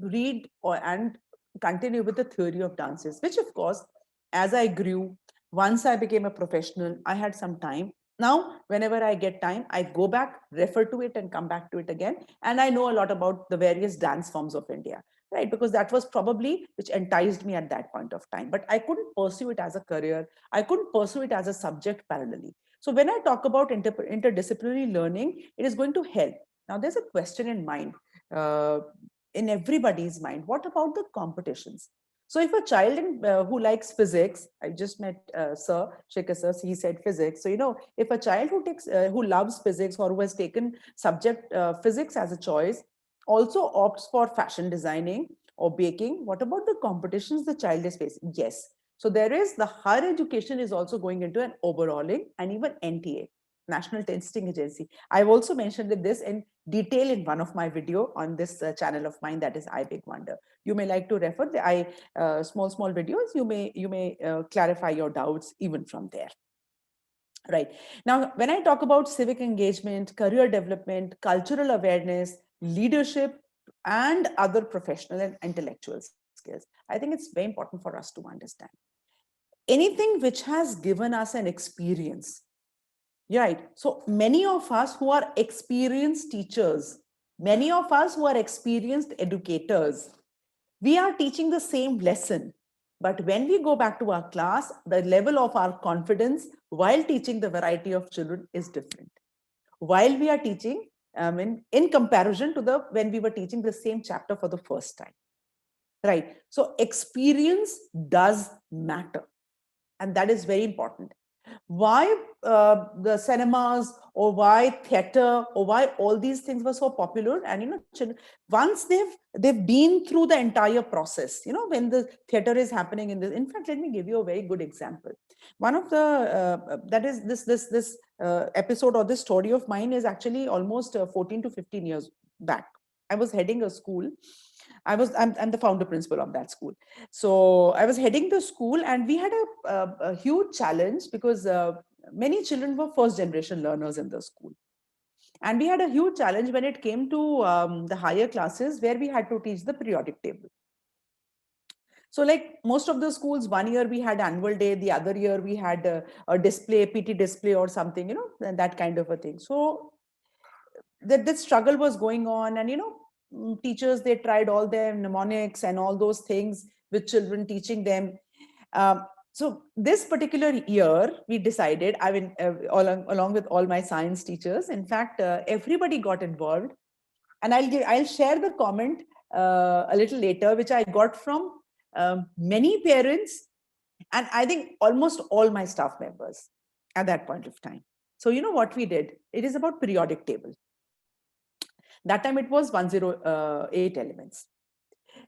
read and continue with the theory of dances, which of course, as I grew, once I became a professional, I had some time. Now, whenever I get time, I go back, refer to it, and come back to it again. And I know a lot about the various dance forms of India, right? Because that was probably which enticed me at that point of time. But I couldn't pursue it as a career. I couldn't pursue it as a subject parallelly. So when I talk about interdisciplinary learning, it is going to help. Now, there's a question uh, in everybody's mind. What about the competitions? So if a child who likes physics, I just met Sir Shekhar Sir, he said physics. So, if a child who loves physics or who has taken subject physics as a choice, also opts for fashion designing or baking, what about the competitions the child is facing? Yes. So there is the higher education is also going into an overhauling, and even NTA, National Testing Agency. I've also mentioned this in detail in one of my video on this channel of mine, that is I Big Wonder. You may like to refer the small videos. You may clarify your doubts even from there. Right. Now, when I talk about civic engagement, career development, cultural awareness, leadership, and other professional and intellectual skills, I think it's very important for us to understand. Anything which has given us an experience, right? So many of us who are experienced teachers, many of us who are experienced educators, we are teaching the same lesson. But when we go back to our class, the level of our confidence while teaching the variety of children is different. While we are teaching, in comparison to the when we were teaching the same chapter for the first time. Right. So experience does matter. And that is very important. Why the cinemas, or why theater, or why all these things were so popular? And children, once they've been through the entire process, when the theater is happening in fact, let me give you a very good example. One of the that is this episode, or this story of mine, is actually almost 14 to 15 years back. I was heading a school. I'm the founder principal of that school. So I was heading the school, and we had a huge challenge because many children were first generation learners in the school. And we had a huge challenge when it came to the higher classes, where we had to teach the periodic table. So like most of the schools, one year we had annual day, the other year we had a display, PT display or something, that kind of a thing. So that struggle was going on, and teachers, they tried all their mnemonics and all those things with children, teaching them. So this particular year we decided, I mean, along with all my science teachers, in fact, everybody got involved. And I'll share the comment a little later, which I got from many parents, and I think almost all my staff members at that point of time. So what we did, it is about periodic table. That time it was 108 elements.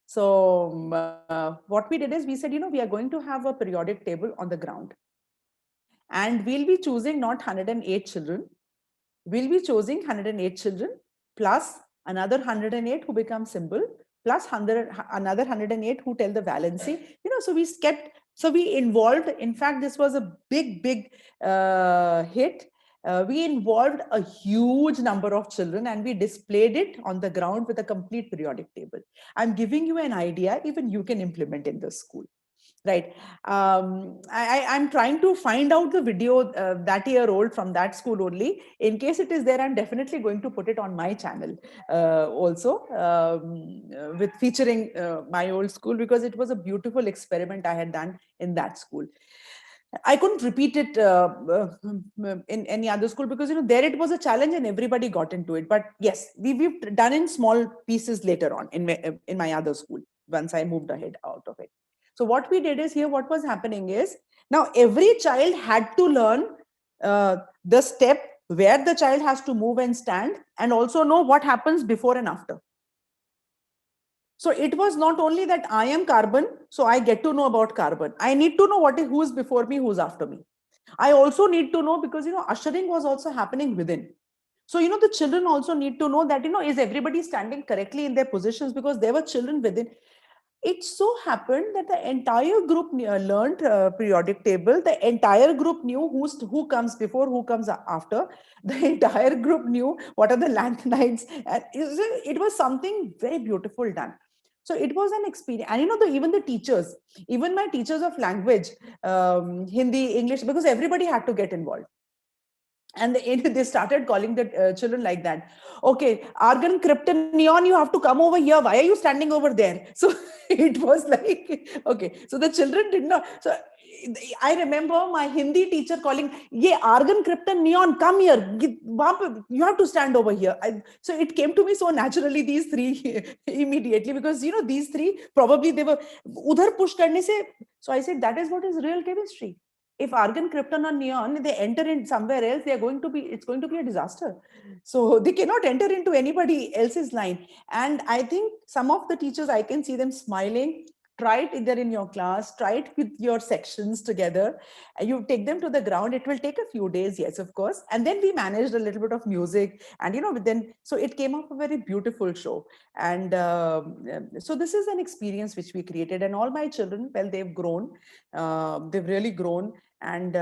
So what we did is, we said, we are going to have a periodic table on the ground, and we'll be choosing not 108 children. We'll be choosing 108 children plus another 108 who become symbol, plus 100, another 108 who tell the valency. So we involved, in fact, this was a big hit. We involved a huge number of children, and we displayed it on the ground with a complete periodic table. I'm giving you an idea, even you can implement in the school. Right. I'm trying to find out the video that year old from that school only. In case it is there, I'm definitely going to put it on my channel also, with featuring my old school, because it was a beautiful experiment I had done in that school. I couldn't repeat it in any other school, because there it was a challenge and everybody got into it. But yes, we've done in small pieces later on in my other school, once I moved ahead out of it. So what we did is, here what was happening is, now every child had to learn the step where the child has to move and stand, and also know what happens before and after. So it was not only that I am carbon, so I get to know about carbon. I need to know who is before me, who's after me. I also need to know, because ushering was also happening within. So the children also need to know that is everybody standing correctly in their positions, because there were children within. It so happened that the entire group learned periodic table. The entire group knew who comes before, who comes after. The entire group knew what are the lanthanides, and it was something very beautiful done. So it was an experience. And even the teachers, even my teachers of language, Hindi, English, because everybody had to get involved. And they started calling the children like that. Okay, argon, krypton, neon, you have to come over here. Why are you standing over there? So it was like, okay. So the children did not. So I remember my Hindi teacher calling, "Ye argon, krypton, neon, come here. You have to stand over here." So it came to me so naturally, these three immediately, because these three probably they were udhar push karne se. So I said, that is what is real chemistry. If argon, krypton, or neon, they enter in somewhere else, it's going to be a disaster. So they cannot enter into anybody else's line. And I think some of the teachers, I can see them smiling. Try it either in your class, try it with your sections together. You take them to the ground. It will take a few days, yes, of course. And then we managed a little bit of music, and then so it came up a very beautiful show. And so this is an experience which we created, and all my children, well, they've grown. They've really grown. And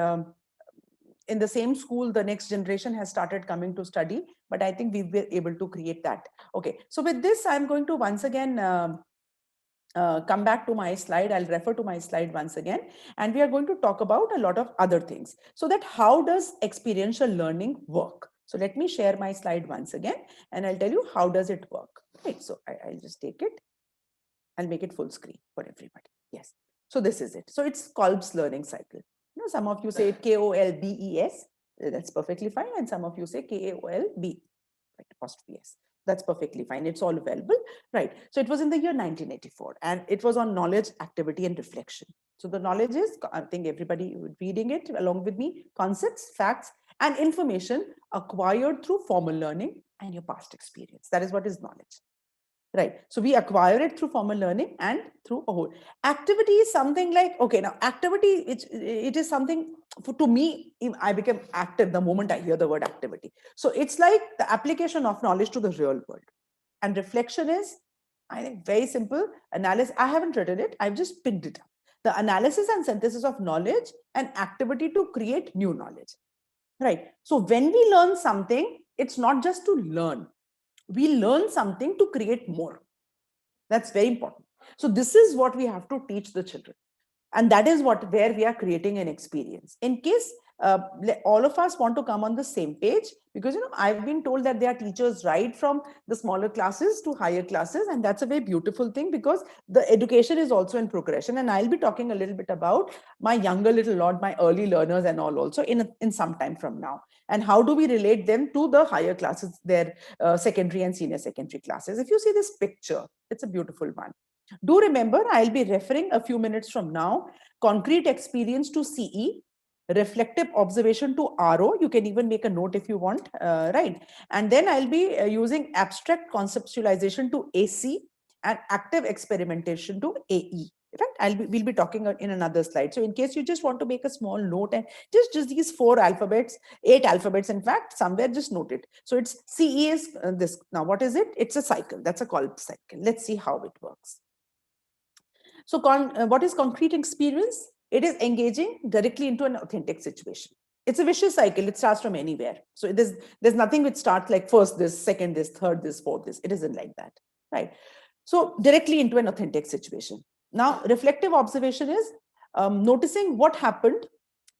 in the same school, the next generation has started coming to study, but I think we've been able to create that. Okay, so with this, I'm going to once again come back to my slide. I'll refer to my slide once again, and we are going to talk about a lot of other things. So that how does experiential learning work? So let me share my slide once again, and I'll tell you how does it work. Right, so I'll just take it. I'll make it full screen for everybody. Yes. So this is it. So it's Kolbe's learning cycle. Some of you say it Kolbes. That's perfectly fine. And some of you say Kaolb, right, apostrophe S. That's perfectly fine. It's all available. Right. So it was in the year 1984, and it was on knowledge, activity, and reflection. So the knowledge is, I think everybody reading it along with me, concepts, facts, and information acquired through formal learning and your past experience. That is what is knowledge. Right. So we acquire it through formal learning and through a whole. Activity is something like, okay, now activity, it is something, to me, I became active the moment I hear the word activity. So it's like the application of knowledge to the real world. And reflection is, I think, very simple analysis. I haven't written it. I've just picked it up. The analysis and synthesis of knowledge and activity to create new knowledge. Right. So when we learn something, it's not just to learn. We learn something to create more. That's very important. So this is what we have to teach the children, and that is what where we are creating an experience. In case all of us want to come on the same page, because I've been told that there are teachers right from the smaller classes to higher classes, and that's a very beautiful thing, because the education is also in progression. And I'll be talking a little bit about my younger little lot, my early learners and all, also in some time from now, and how do we relate them to the higher classes, their secondary and senior secondary classes. If you see this picture, it's a beautiful one. Do remember, I'll be referring a few minutes from now, concrete experience to CE, reflective observation to RO. You can even make a note if you want, right? And then I'll be using abstract conceptualization to AC and active experimentation to AE. Right? We'll be talking in another slide. So in case you just want to make a small note, and just these 4 alphabets, 8 alphabets, in fact, somewhere just note it. So it's CE is this. Now, what is it? It's a cycle. That's a Kolbe cycle. Let's see how it works. So what is concrete experience? It is engaging directly into an authentic situation. It's a vicious cycle. It starts from anywhere. So there's nothing which starts like first this, second this, third this, fourth this. It isn't like that, right? So directly into an authentic situation. Now, reflective observation is noticing what happened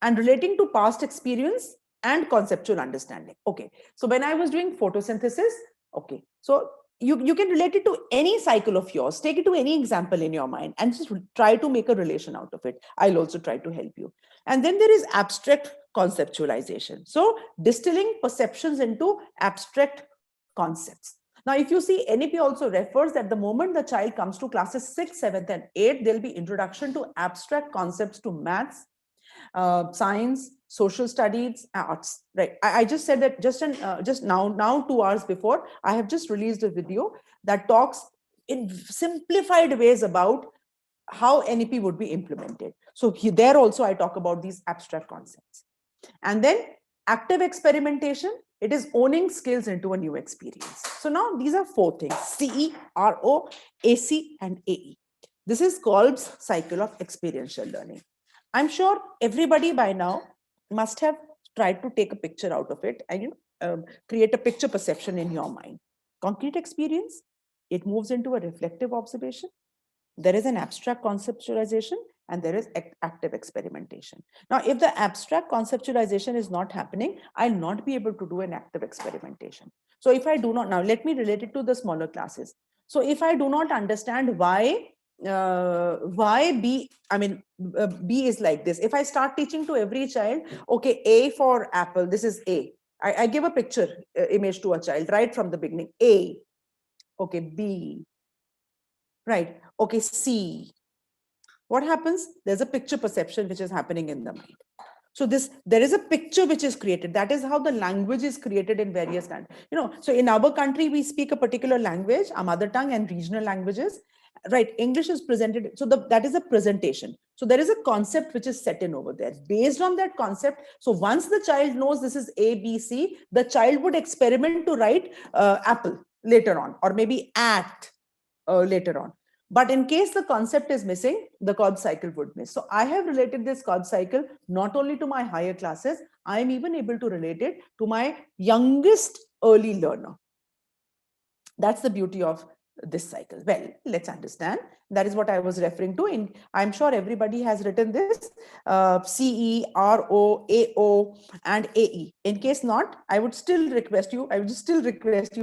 and relating to past experience and conceptual understanding. Okay, so when I was doing photosynthesis, okay, so you can relate it to any cycle of yours. Take it to any example in your mind and just try to make a relation out of it. I'll also try to help you. And then there is abstract conceptualization. So distilling perceptions into abstract concepts. Now, if you see, NEP also refers that the moment the child comes to classes 6, 7th, and 8th, there'll be introduction to abstract concepts to maths, science, social studies, arts. Right. I just said that just now 2 hours before, I have just released a video that talks in simplified ways about how NEP would be implemented. So there also I talk about these abstract concepts. And then active experimentation, it is owning skills into a new experience. So now these are 4 things: CE, RO, AC, and AE. This is Kolbe's cycle of experiential learning. I'm sure everybody by now must have tried to take a picture out of it and create a picture perception in your mind. Concrete experience, it moves into a reflective observation. There is an abstract conceptualization and there is active experimentation. Now, if the abstract conceptualization is not happening, I'll not be able to do an active experimentation. So if I do not, now let me relate it to the smaller classes. So if I do not understand why B, I mean, B is like this. If I start teaching to every child, okay, A for apple, this is A. I give a picture image to a child right from the beginning. A, okay, B, right, okay, C. What happens? There's a picture perception which is happening in the mind. So there is a picture which is created. That is how the language is created in various languages. So in our country, we speak a particular language, our mother tongue and regional languages, right? English is presented. So that is a presentation. So there is a concept which is set in over there. Based on that concept, so once the child knows this is A, B, C, the child would experiment to write apple later on, or maybe at later on. But in case the concept is missing, the Kolbe cycle would miss. So I have related this Kolbe cycle not only to my higher classes, I am even able to relate it to my youngest early learner. That's the beauty of this cycle. Well, let's understand. That is what I was referring to. I'm sure everybody has written this CE, RO, AO, and AE. In case not, I would still request you,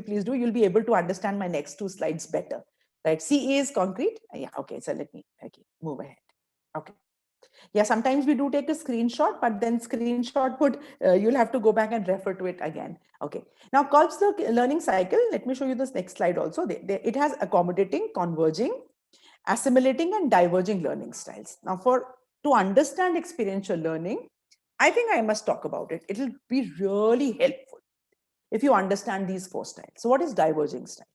please do. You'll be able to understand my next 2 slides better. Right, CE is concrete. Yeah, okay, so let me move ahead. Okay. Yeah, sometimes we do take a screenshot, but then screenshot you'll have to go back and refer to it again. Okay. Now, Kolbe's the learning cycle. Let me show you this next slide also. It has accommodating, converging, assimilating, and diverging learning styles. Now, to understand experiential learning, I think I must talk about it. It'll be really helpful if you understand these 4 styles. So what is diverging style?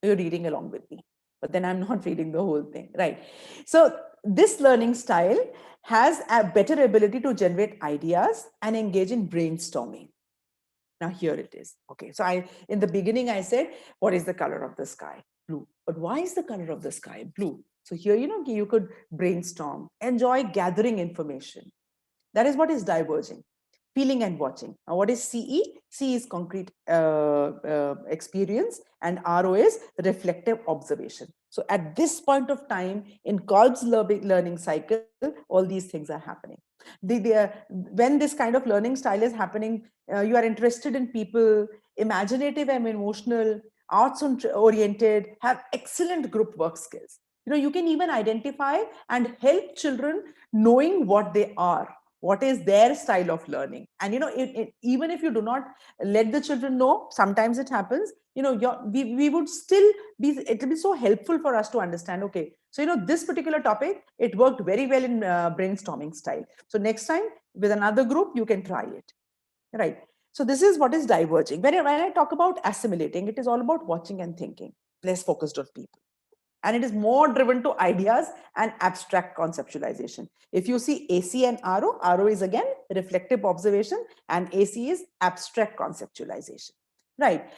You're reading along with me, but then I'm not reading the whole thing, right? So this learning style has a better ability to generate ideas and engage in brainstorming. Now here it is. Okay, so in the beginning I said, what is the color of the sky? Blue. But why is the color of the sky blue? So here, you could brainstorm, enjoy gathering information. That is what is diverging. Feeling and watching. Now, what is CE? C is concrete experience, and RO is reflective observation. So at this point of time in Kolbe's learning cycle, all these things are happening. When this kind of learning style is happening, you are interested in people, imaginative and emotional, arts oriented, have excellent group work skills. You can even identify and help children knowing what they are, what is their style of learning. And even if you do not let the children know, sometimes it happens, we would still be, it will be so helpful for us to understand, okay, so this particular topic, it worked very well in brainstorming style, so next time with another group you can try it, right? So this is what is diverging. When I talk about assimilating, it is all about watching and thinking, less focused on people, and it is more driven to ideas and abstract conceptualization. If you see AC and RO is again reflective observation, and AC is abstract conceptualization, right?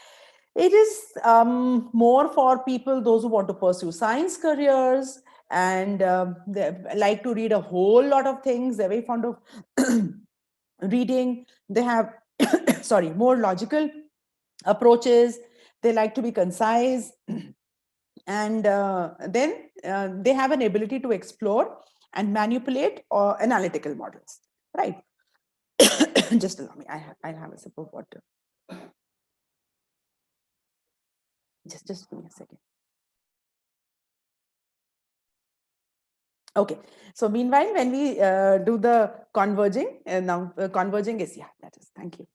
It is more for people, those who want to pursue science careers, and they like to read a whole lot of things. They're very fond of reading. They have, sorry, more logical approaches. They like to be concise, and then they have an ability to explore and manipulate analytical models, right? Just allow me. I have a sip of water. Just give me a second. Okay. So meanwhile, when we do the converging, now converging is, yeah, that is, thank you.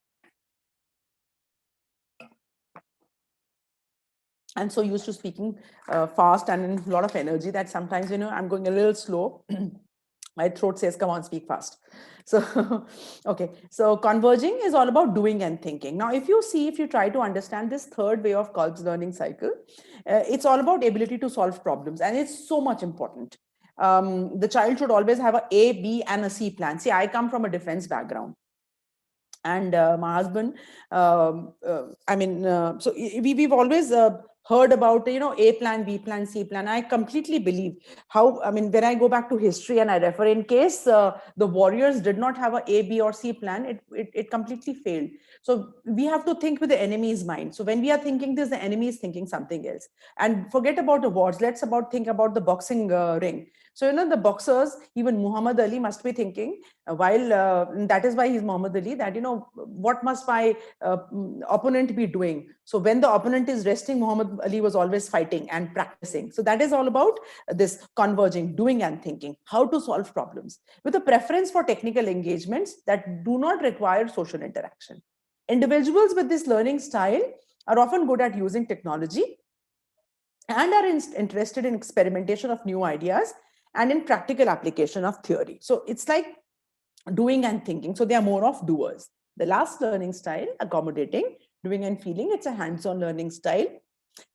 I'm so used to speaking fast and in a lot of energy that sometimes, I'm going a little slow. My throat says, come on, speak fast. So, okay. So converging is all about doing and thinking. Now, if you try to understand this third way of Kolbe's learning cycle, it's all about ability to solve problems. And it's so much important. The child should always have A, B, and a C plan. See, I come from a defense background. And my husband, so we've always heard about, A plan, B plan, C plan. I completely believe when I go back to history and I refer, in case the warriors did not have a B or C plan, it completely failed. So we have to think with the enemy's mind. So when we are thinking this, the enemy is thinking something else. And forget about the wars. Think about the boxing ring. So, the boxers, even Muhammad Ali must be thinking, while that is why he's Muhammad Ali, that, what must my opponent be doing? So when the opponent is resting, Muhammad Ali was always fighting and practicing. So that is all about this converging, doing and thinking, how to solve problems with a preference for technical engagements that do not require social interaction. Individuals with this learning style are often good at using technology and are interested in experimentation of new ideas and in practical application of theory. So it's like doing and thinking. So they are more of doers. The last learning style, accommodating, doing and feeling, it's a hands-on learning style.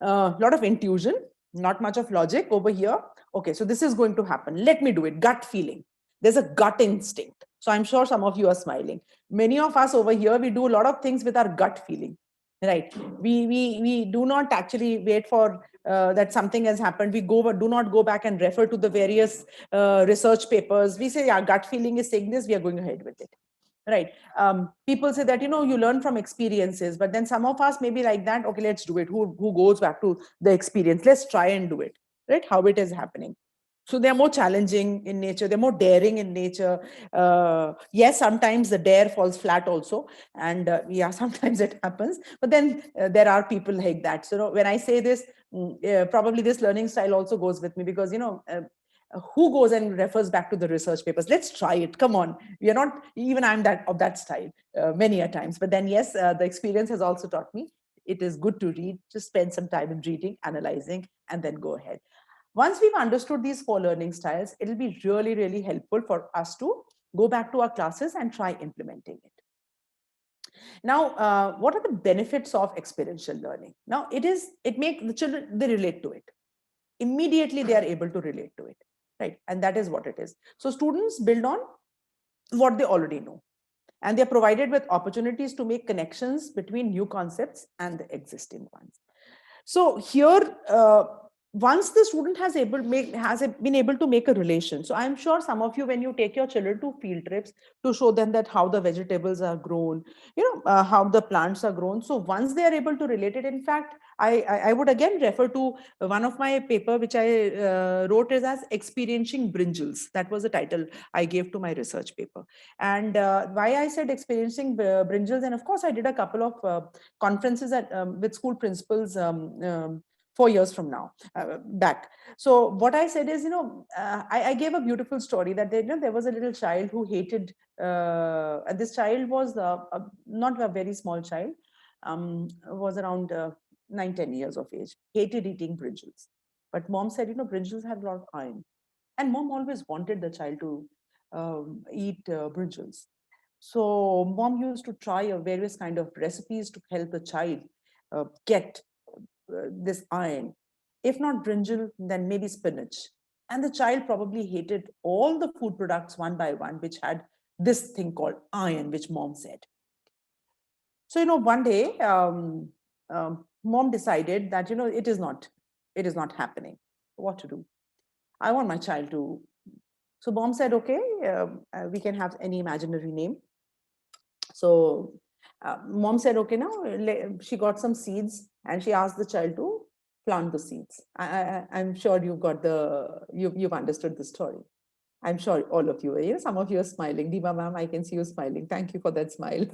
A lot of intuition, not much of logic over here. Okay, so this is going to happen. Let me do it. Gut feeling. There's a gut instinct. So I'm sure some of you are smiling. Many of us over here, we do a lot of things with our gut feeling, right? We do not actually wait for that something has happened. Do not go back and refer to the various research papers. We say, yeah, gut feeling is saying this, we are going ahead with it, right? People say that, you learn from experiences, but then some of us may be like that, okay, let's do it. Who goes back to the experience? Let's try and do it, right? How it is happening. So they're more challenging in nature, they're more daring in nature. Yes, sometimes the dare falls flat also, and yeah, sometimes it happens, but then there are people like that. So when I say this, probably this learning style also goes with me, because who goes and refers back to the research papers? Let's try it, come on. We are not, even I'm that of that style many a times, but then yes, the experience has also taught me it is good to read, just spend some time in reading, analyzing, and then go ahead. Once we've understood these 4 learning styles, it'll be really, really helpful for us to go back to our classes and try implementing it. Now, what are the benefits of experiential learning? Now, it makes the children, they relate to it. Immediately, they are able to relate to it, right? And that is what it is. So students build on what they already know, and they're provided with opportunities to make connections between new concepts and the existing ones. So here, once the student been able to make a relation. So I'm sure some of you, when you take your children to field trips to show them that how the vegetables are grown, how the plants are grown, so once they are able to relate it, in fact, I would again refer to one of my paper which I wrote is as experiencing brinjals. That was the title I gave to my research paper. And why I said experiencing brinjals, and of course I did a couple of conferences with school principals 4 years from now back. So what I said is, I gave a beautiful story that there was a little child who hated, and this child was not a very small child, was around 9, 10 years of age, hated eating brinjals. But mom said, brinjals have a lot of iron. And mom always wanted the child to eat brinjals. So mom used to try various kind of recipes to help the child get this iron. If not brinjal, then maybe spinach. And the child probably hated all the food products one by one, which had this thing called iron, which mom said. So, one day, mom decided that, it is not happening. What to do? I want my child to. So mom said, okay, we can have any imaginary name. So mom said, okay, now she got some seeds and she asked the child to plant the seeds. I'm sure you've understood the story. I'm sure all of you, some of you are smiling. Deepa ma'am, I can see you smiling. Thank you for that smile.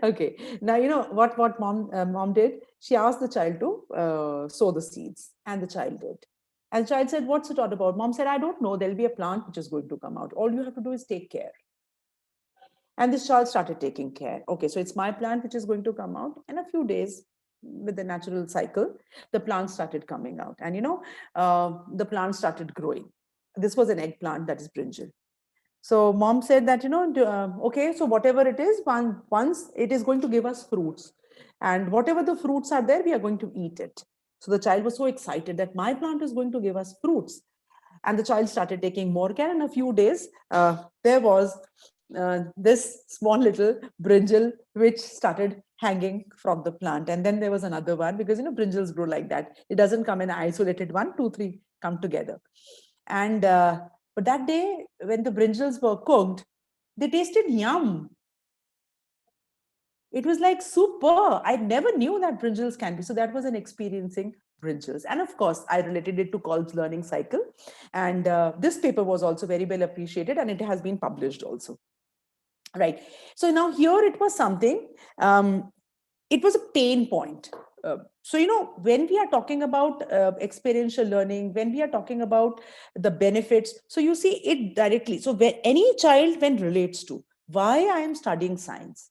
Okay. Now, what mom did? She asked the child to sow the seeds, and the child did. And the child said, what's it all about? Mom said, I don't know. There'll be a plant which is going to come out. All you have to do is take care. And this child started taking care. Okay, so it's my plant which is going to come out. In a few days, with the natural cycle, the plant started coming out. And the plant started growing. This was an eggplant, that is brinjal. So mom said that, okay, so whatever it is, once it is going to give us fruits. And whatever the fruits are there, we are going to eat it. So the child was so excited that my plant is going to give us fruits. And the child started taking more care. In a few days, there was this small little brinjal which started hanging from the plant. And then there was another one, because brinjals grow like that. It doesn't come in an isolated one, two, three come together. And but that day, when the brinjals were cooked, they tasted yum. It was like super. I never knew that brinjals can be. So that was an experiencing brinjals. And of course, I related it to Kolbe's learning cycle. And this paper was also very well appreciated, and it has been published also. Right. So now here it was something, it was a pain point. So, when we are talking about experiential learning, when we are talking about the benefits, so you see it directly. So when any child when relates to why I am studying science,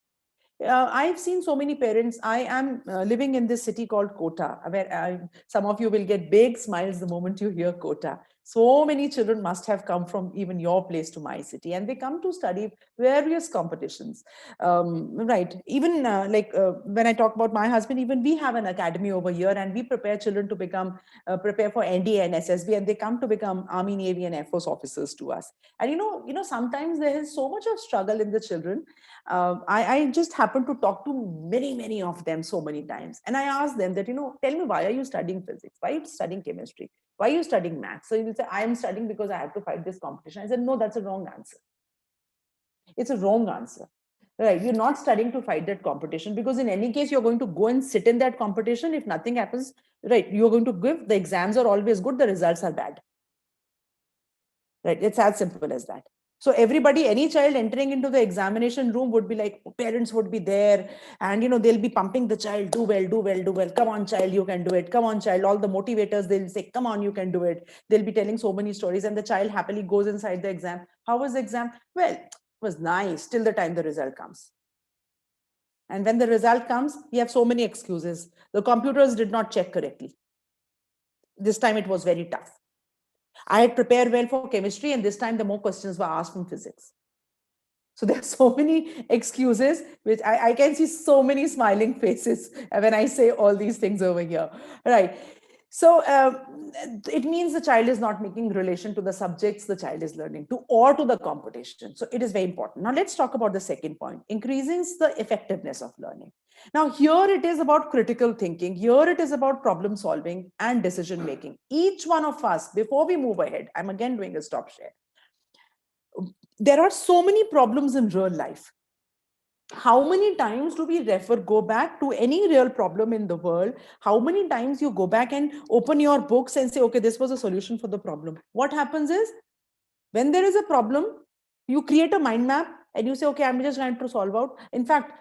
I've seen so many parents. I am living in this city called Kota, where some of you will get big smiles the moment you hear Kota. So many children must have come from even your place to my city, and they come to study various competitions. Right. Even when I talk about my husband, even we have an academy over here, and we prepare children to prepare for NDA and SSB, and they come to become Army, Navy, and Air Force officers to us. And sometimes there is so much of struggle in the children. I just happened to talk to many of them so many times. And I asked them that, tell me, why are you studying physics? Why are you studying chemistry? Why are you studying maths? So you will say, I am studying because I have to fight this competition. I said, no, that's a wrong answer. It's a wrong answer. Right. You're not studying to fight that competition, because in any case, you're going to go and sit in that competition. If nothing happens, right, you're going to give, the exams are always good, the results are bad. Right. It's as simple as that. So everybody, any child entering into the examination room would be like, parents would be there, and they'll be pumping the child, do well, do well, do well. Come on, child, you can do it. Come on, child. All the motivators, they'll say, come on, you can do it. They'll be telling so many stories, and the child happily goes inside the exam. How was the exam? Well, it was nice till the time the result comes. And when the result comes, we have so many excuses. The computers did not check correctly. This time it was very tough. I had prepared well for chemistry, and this time the more questions were asked from physics. So there are so many excuses, which I can see so many smiling faces when I say all these things over here. Right. So it means the child is not making relation to the subjects the child is learning to or to the competition. So it is very important. Now let's talk about the second point, increases the effectiveness of learning. Now here it is about critical thinking. Here it is about problem solving and decision making. Each one of us, before we move ahead, I'm again doing a stop share. There are so many problems in real life. How many times do we go back to any real problem in the world? How many times you go back and open your books and say, okay, this was a solution for the problem? What happens is, when there is a problem, you create a mind map and you say, okay, I'm just trying to solve out. In fact,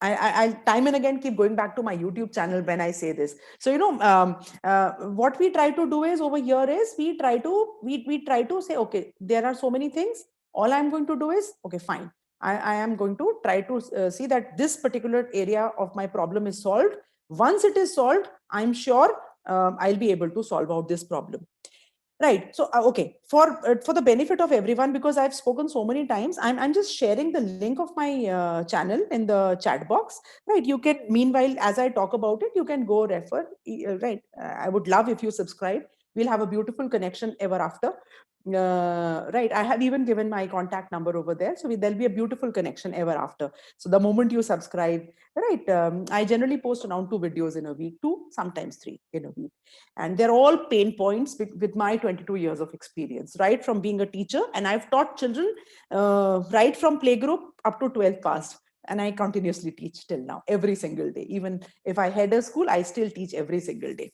I'll time and again keep going back to my YouTube channel when I say this. So, what we try to do is over here is we try to say, okay, there are so many things. All I'm going to do is, okay, fine. I am going to try to see that this particular area of my problem is solved. Once it is solved, I'm sure I'll be able to solve out this problem. Right. So, okay, for the benefit of everyone, because I've spoken so many times, I'm just sharing the link of my channel in the chat box. Right. You can, meanwhile, as I talk about it, you can go refer. Right. I would love if you subscribe. We'll have a beautiful connection ever after. Right. I have even given my contact number over there. So there'll be a beautiful connection ever after. So the moment you subscribe, right. I generally post around 2 videos in a week, 2, sometimes 3 in a week. And they're all pain points with my 22 years of experience, right from being a teacher. And I've taught children right from playgroup up to 12th past. And I continuously teach till now, every single day. Even if I head a school, I still teach every single day.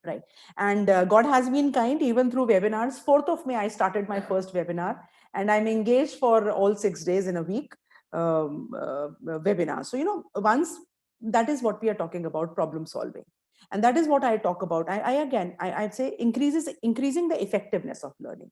Right. And God has been kind, even through webinars. 4th of May, I started my first webinar, and I'm engaged for all 6 days in a week webinar. So, once, that is what we are talking about, problem solving. And that is what I talk about. I'd say increasing the effectiveness of learning,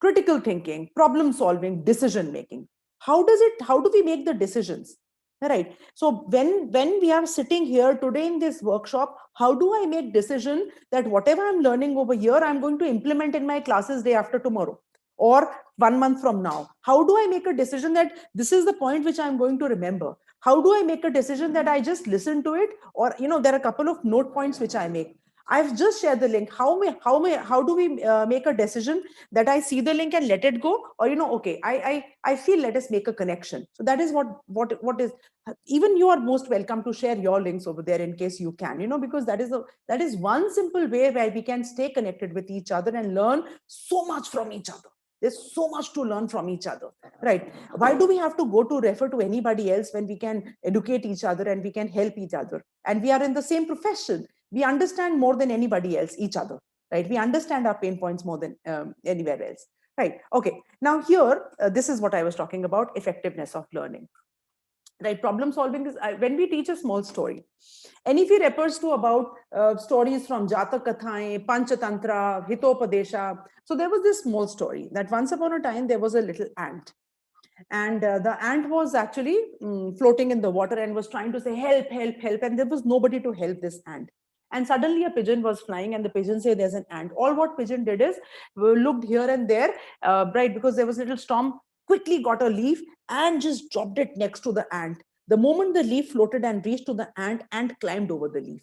critical thinking, problem solving, decision making. How do we make the decisions? Right. So when we are sitting here today in this workshop, how do I make decision that whatever I'm learning over here, I'm going to implement in my classes day after tomorrow or 1 month from now? How do I make a decision that this is the point which I'm going to remember? How do I make a decision that I just listen to it? Or, there are a couple of note points which I make. I've just shared the link. How do we make a decision that I see the link and let it go? Or, okay, I feel, let us make a connection. So that is what is, even you are most welcome to share your links over there in case you can, because that is one simple way where we can stay connected with each other and learn so much from each other. There's so much to learn from each other, right? Why do we have to go to refer to anybody else when we can educate each other and we can help each other? And we are in the same profession. We understand more than anybody else, each other, right? We understand our pain points more than anywhere else, right? Okay. Now here, this is what I was talking about, effectiveness of learning. Right, problem solving is when we teach a small story, and if he refers to about stories from Jatak Kathaएं, Panchatantra, Hitopadesha. So there was this small story that once upon a time there was a little ant, and the ant was actually floating in the water and was trying to say help, help, help, and there was nobody to help this ant. And suddenly a pigeon was flying, and the pigeon said, "There's an ant." All what pigeon did is looked here and there, right, because there was a little storm. Quickly got a leaf and just dropped it next to the ant. The moment the leaf floated and reached to the ant climbed over the leaf.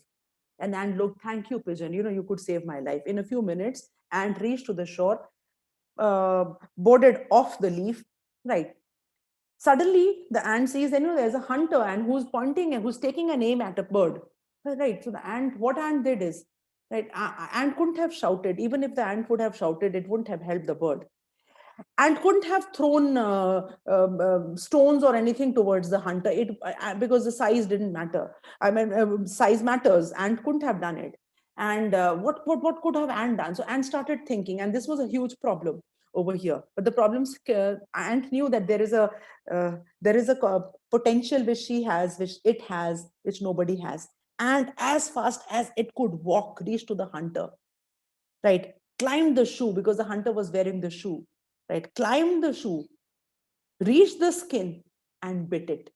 And ant looked, "Thank you, pigeon. You could save my life." In a few minutes, ant reached to the shore, boarded off the leaf, right? Suddenly, the ant sees, there's a hunter and who's pointing and who's taking an aim at a bird. Right. So the ant, what ant did is, right, ant couldn't have shouted. Even if the ant would have shouted, it wouldn't have helped the bird. And couldn't have thrown stones or anything towards the hunter because the size didn't matter. I mean, size matters. Ant couldn't have done it. And what could have ant done? So ant started thinking, and this was a huge problem over here. But the problems, ant knew that there is a potential which she has, which it has, which nobody has. And as fast as it could walk, reach to the hunter, right? Climbed the shoe because the hunter was wearing the shoe, right? Climbed the shoe, reached the skin, and bit it.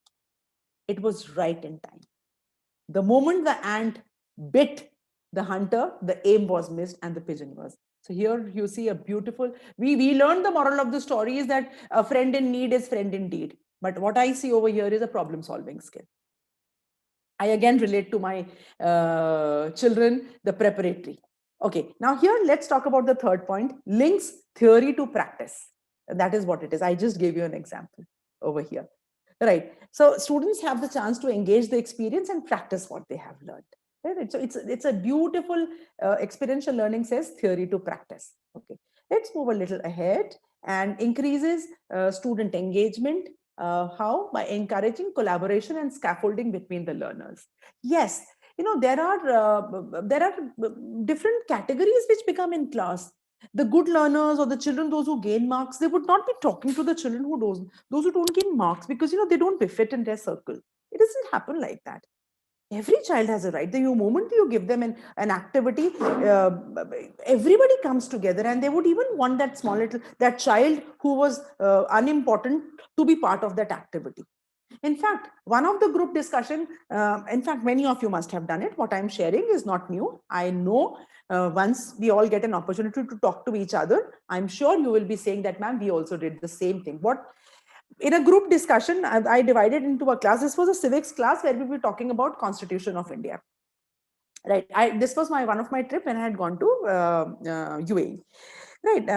It was right in time. The moment the ant bit the hunter, the aim was missed and the pigeon was. So here you see a beautiful, we learned the moral of the story is that a friend in need is friend indeed. But what I see over here is a problem solving skill. I again relate to my children, the preparatory. Okay, now here let's talk about the third point, links theory to practice. That is what it is. I just gave you an example over here. Right. So students have the chance to engage the experience and practice what they have learned. Right? So it's a beautiful experiential learning says theory to practice. Okay. Let's move a little ahead and increases student engagement. How? By encouraging collaboration and scaffolding between the learners. Yes, there are different categories which become in class. The good learners or the children, those who gain marks, they would not be talking to the children who don't, those who don't gain marks, because they don't fit in their circle. It doesn't happen like that. Every child has a right. The moment you give them an activity, everybody comes together, and they would even want that small little, that child who was unimportant, to be part of that activity. In fact, one of the group discussion, in fact, many of you must have done it. What I'm sharing is not new. I know once we all get an opportunity to talk to each other, I'm sure you will be saying that, ma'am, we also did the same thing. What in a group discussion, I divided into a class. This was a civics class where we were talking about Constitution of India. Right. This was one of my trip when I had gone to UAE. Right.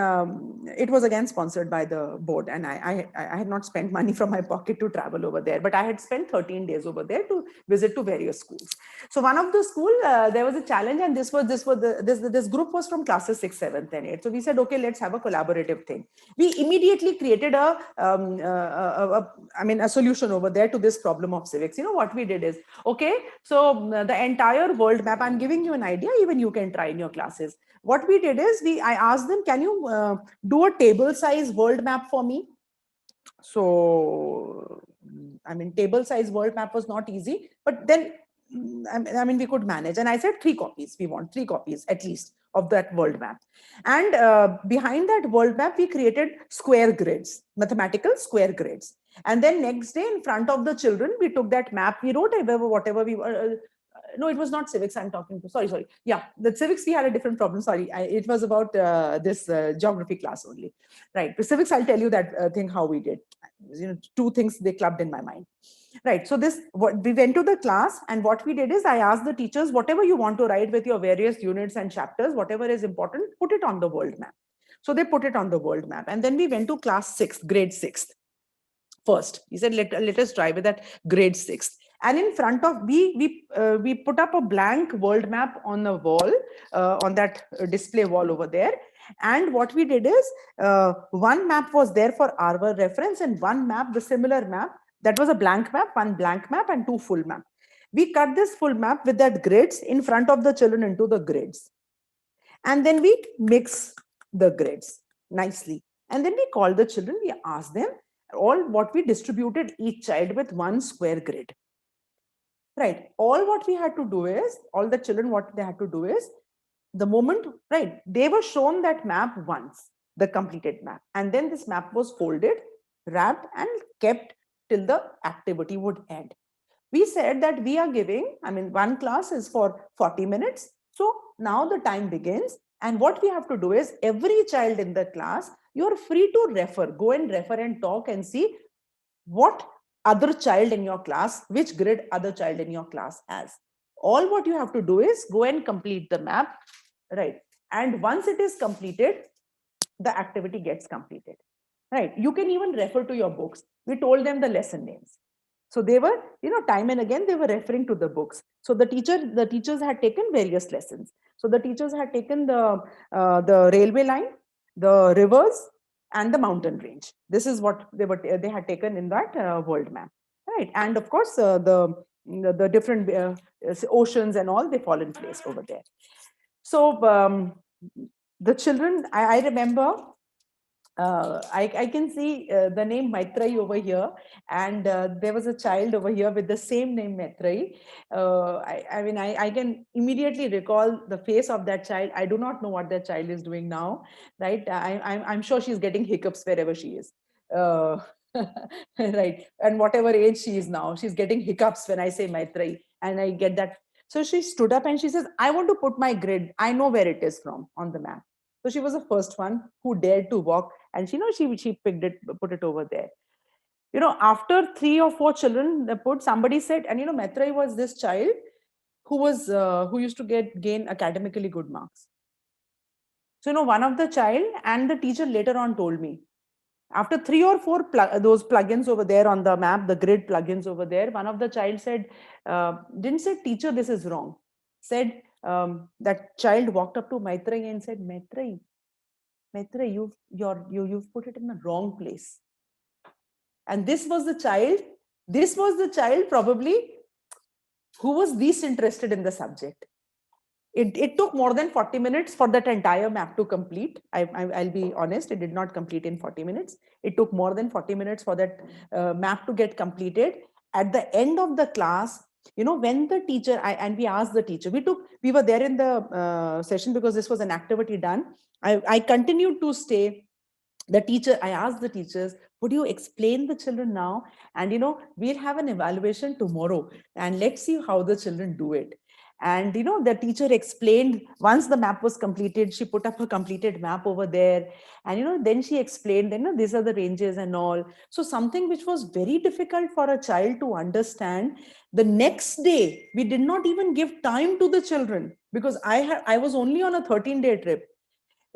It was again sponsored by the board, and I had not spent money from my pocket to travel over there, but I had spent 13 days over there to visit to various schools. So one of the school, there was a challenge, and this group was from classes 6, 7th, and 8th. So we said, okay, let's have a collaborative thing. We immediately created a solution over there to this problem of civics. What we did is, okay, so the entire world map. I'm giving you an idea. Even you can try in your classes. What we did is I asked them, can you do a table size world map for me? So, table size world map was not easy, but then, we could manage. And I said 3 copies. We want 3 copies at least of that world map. And behind that world map, we created square grids, mathematical square grids. And then next day, in front of the children, we took that map. We wrote whatever we were. No, it was not civics I'm talking to. Sorry. Yeah, the civics, we had a different problem. Sorry, it was about this geography class only. Right. The civics, I'll tell you that thing how we did. 2 things they clubbed in my mind. Right. So we went to the class, and what we did is I asked the teachers, whatever you want to write with your various units and chapters, whatever is important, put it on the world map. So they put it on the world map, and then we went to class 6th, grade 6th. First, he said, let us try with that grade 6th. And in front of we put up a blank world map on the wall, on that display wall over there. And what we did is, one map was there for our reference, and one map, the similar map, that was a blank map, one blank map and 2 full map. We cut this full map with that grids in front of the children into the grids. And then we mix the grids nicely. And then we call the children, we ask them, all what we distributed each child with 1 square grid. Right. All what we had to do is, all the children, what they had to do is, the moment, right, they were shown that map once, the completed map. And then this map was folded, wrapped, and kept till the activity would end. We said that we are giving, one class is for 40 minutes. So now the time begins. And what we have to do is, every child in the class, you're free to refer, go and refer and talk and see what other child in your class, which grid other child in your class has. All what you have to do is go and complete the map, right? And once it is completed, the activity gets completed, right? You can even refer to your books. We told them the lesson names. So they were, time and again, they were referring to the books. So the teachers had taken various lessons. So the teachers had taken the railway line, the rivers, and the mountain range. This is what they had taken in that world map, right? And of course, the different oceans and all, they fall in place over there. So the children, I remember, I can see the name Maitreyi over here, and there was a child over here with the same name Maitreyi. I can immediately recall the face of that child. I do not know what that child is doing now, right? I'm sure she's getting hiccups wherever she is. Right, and whatever age she is now, she's getting hiccups when I say Maitreyi, and I get that. So she stood up and she says, I want to put my grid. I know where it is from on the map. So she was the first one who dared to walk, and she picked it, put it over there. After 3 or 4 children they put, somebody said, and Maitreyi was this child who used to gain academically good marks. So one of the child and the teacher later on told me, after 3 or 4 those plugins over there on the map, the grid plugins over there, one of the child said, didn't say, teacher, this is wrong. Said, that child walked up to Maitreyi and said, Maitreyi, you've put it in the wrong place. And this was the child probably who was least interested in the subject. It took more than 40 minutes for that entire map to complete. I'll be honest, it did not complete in 40 minutes. It took more than 40 minutes for that map to get completed. At the end of the class, when the teacher, and we asked the teacher, we were there in the session because this was an activity done. I continued to stay. I asked the teachers, would you explain the children now? And we'll have an evaluation tomorrow and let's see how the children do it. And the teacher explained, once the map was completed, she put up a completed map over there. And then she explained, these are the ranges and all. So something which was very difficult for a child to understand, the next day we did not even give time to the children, because I was only on a 13-day trip.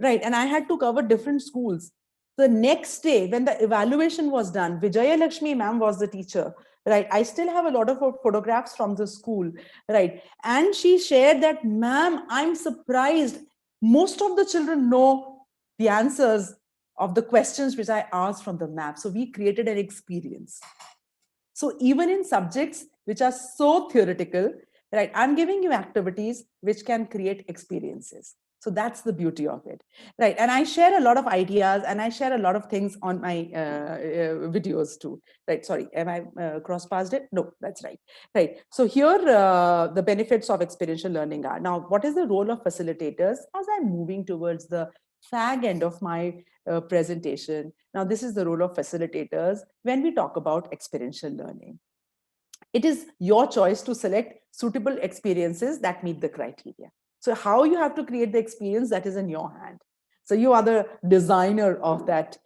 Right. And I had to cover different schools. The next day, when the evaluation was done, Vijaya Lakshmi ma'am was the teacher. Right. I still have a lot of photographs from the school. Right. And she shared that, ma'am, I'm surprised. Most of the children know the answers of the questions which I asked from the map. So we created an experience. So even in subjects which are so theoretical, right, I'm giving you activities which can create experiences. So that's the beauty of it, right? And I share a lot of ideas and I share a lot of things on my videos too, right? Sorry, am I cross passed it? No, that's right, right? So here the benefits of experiential learning are. Now, what is the role of facilitators as I'm moving towards the fag end of my presentation? Now, this is the role of facilitators when we talk about experiential learning. It is your choice to select suitable experiences that meet the criteria. So how you have to create the experience, that is in your hand. So you are the designer of that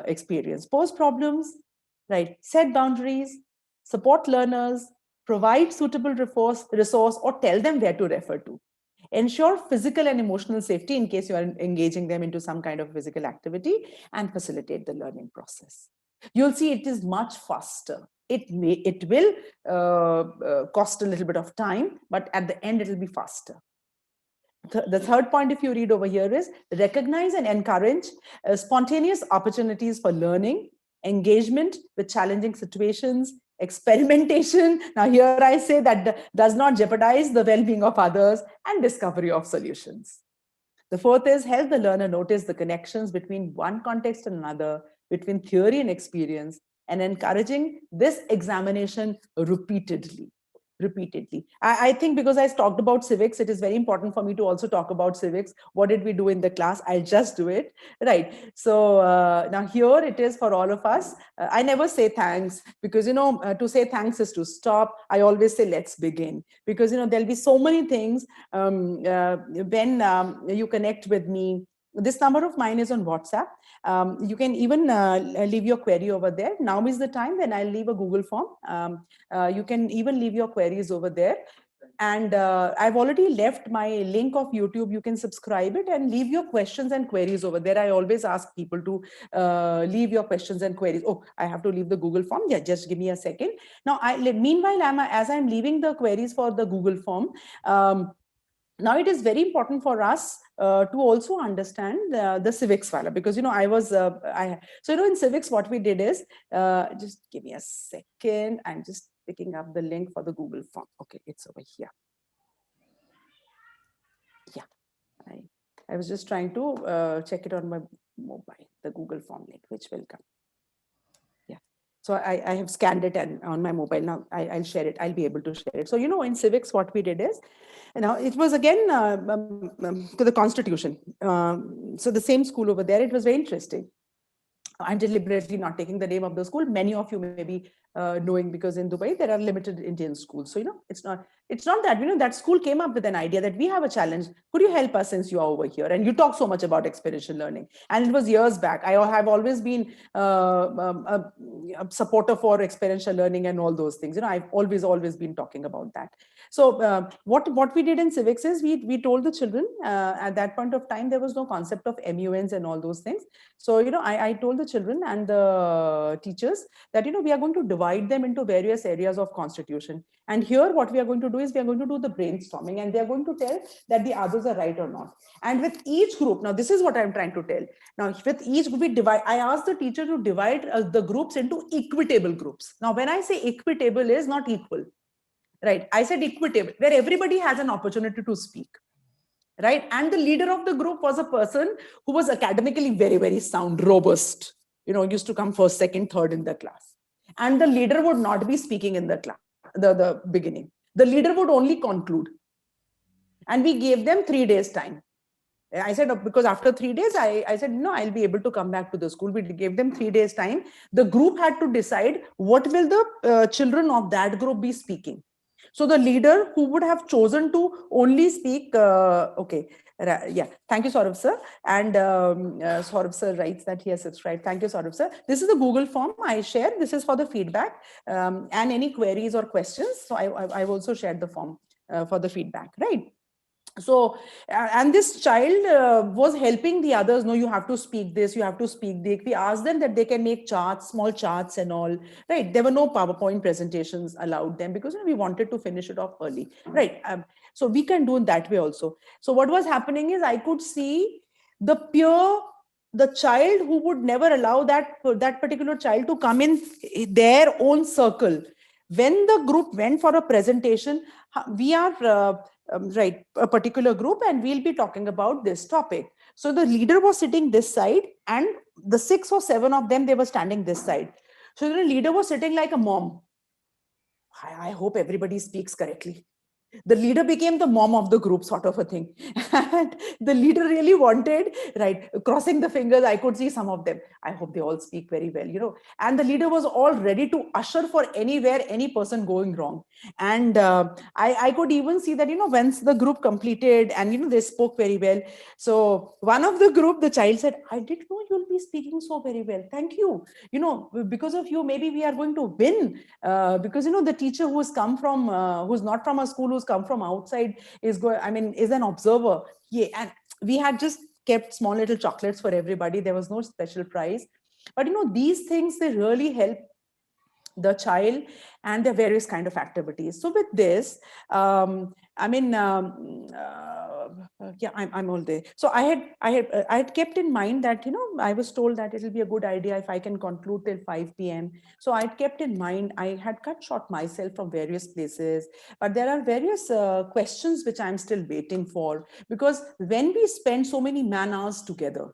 experience. Pose problems, right? Set boundaries, support learners, provide suitable resource, or tell them where to refer to. Ensure physical and emotional safety in case you are engaging them into some kind of physical activity, and facilitate the learning process. You'll see it is much faster. It will cost a little bit of time, but at the end, it will be faster. The third point, if you read over here, is recognize and encourage spontaneous opportunities for learning, engagement with challenging situations, experimentation. Now, here I say that does not jeopardize the well-being of others, and discovery of solutions. The fourth is help the learner notice the connections between one context and another, between theory and experience, and encouraging this examination repeatedly. I think because I talked about civics, it is very important for me to also talk about civics. What did we do in the class? I'll just do it. Right. So now here it is for all of us. I never say thanks because, to say thanks is to stop. I always say, let's begin, because, there'll be so many things when you connect with me. This number of mine is on WhatsApp. You can even leave your query over there. Now is the time when I'll leave a Google form. You can even leave your queries over there. And I've already left my link of YouTube. You can subscribe it and leave your questions and queries over there. I always ask people to leave your questions and queries. Oh, I have to leave the Google form. Yeah, just give me a second. Now, meanwhile, as I'm leaving the queries for the Google form, now it is very important for us to also understand the civics file, because in civics what we did is just give me a second. I'm just picking up the link for the Google form. Okay, it's over here. Yeah, I was just trying to check it on my mobile, the Google form link, which will come. Yeah. So I have scanned it and on my mobile. Now I'll share it. I'll be able to share it. So, in civics, what we did is, it was again to the Constitution. So the same school over there, it was very interesting. I'm deliberately not taking the name of the school. Many of you may be knowing, because in Dubai there are limited Indian schools. So it's not that that school came up with an idea that we have a challenge. Could you help us since you are over here and you talk so much about experiential learning? And it was years back. I have always been a supporter for experiential learning and all those things. I've always been talking about that. So what we did in civics is we told the children, at that point of time there was no concept of MUNs and all those things. So I told the children and the teachers that we are going to divide them into various areas of constitution. And here what we are going to do is we are going to do the brainstorming, and they are going to tell that the others are right or not. And with each group, now this is what I'm trying to tell. Now with each group we divide. I asked the teacher to divide the groups into equitable groups. Now when I say equitable, is not equal, right? I said equitable, where everybody has an opportunity to speak, right? And the leader of the group was a person who was academically very, very sound, robust, used to come first, second, third in the class. And the leader would not be speaking in the class, the beginning. The leader would only conclude. And we gave them 3 days time. I said, because after 3 days, I said, no, I'll be able to come back to the school. We gave them 3 days time. The group had to decide what will the children of that group be speaking. So the leader who would have chosen to only speak, okay, yeah, thank you, Saurabh sir. And Saurabh sir writes that he has subscribed. Thank you, Saurabh sir. This is the Google form I share. This is for the feedback and any queries or questions. So I've also shared the form for the feedback, right? So and this child was helping the others. No, you have to speak this, you have to speak this. We asked them that they can make charts, small charts and all, right? There were no PowerPoint presentations allowed them, because we wanted to finish it off early, right? So we can do it that way also. So what was happening is I could see the child who would never allow that particular child to come in their own circle. When the group went for a presentation, we are right, a particular group, and we'll be talking about this topic. So the leader was sitting this side, and the 6 or 7 of them, they were standing this side. So the leader was sitting like a mom. I hope everybody speaks correctly. The leader became the mom of the group, sort of a thing. And the leader really wanted, right, crossing the fingers, I could see some of them, I hope they all speak very well. And the leader was all ready to usher for anywhere any person going wrong. And I could even see that once the group completed and they spoke very well. So one of the group, the child said, I didn't know you'll be speaking so very well, thank you. Because of you, maybe we are going to win. Because the teacher who's come from who's not from a school, who's come from outside, is an observer. Yeah. And we had just kept small little chocolates for everybody. There was no special prize. But these things, they really help the child, and the various kind of activities. So with this, yeah, I'm all there. So I had kept in mind that I was told that it'll be a good idea if I can conclude till 5 p.m. So I had kept in mind, I had cut short myself from various places, but there are various questions which I'm still waiting for, because when we spend so many man hours together,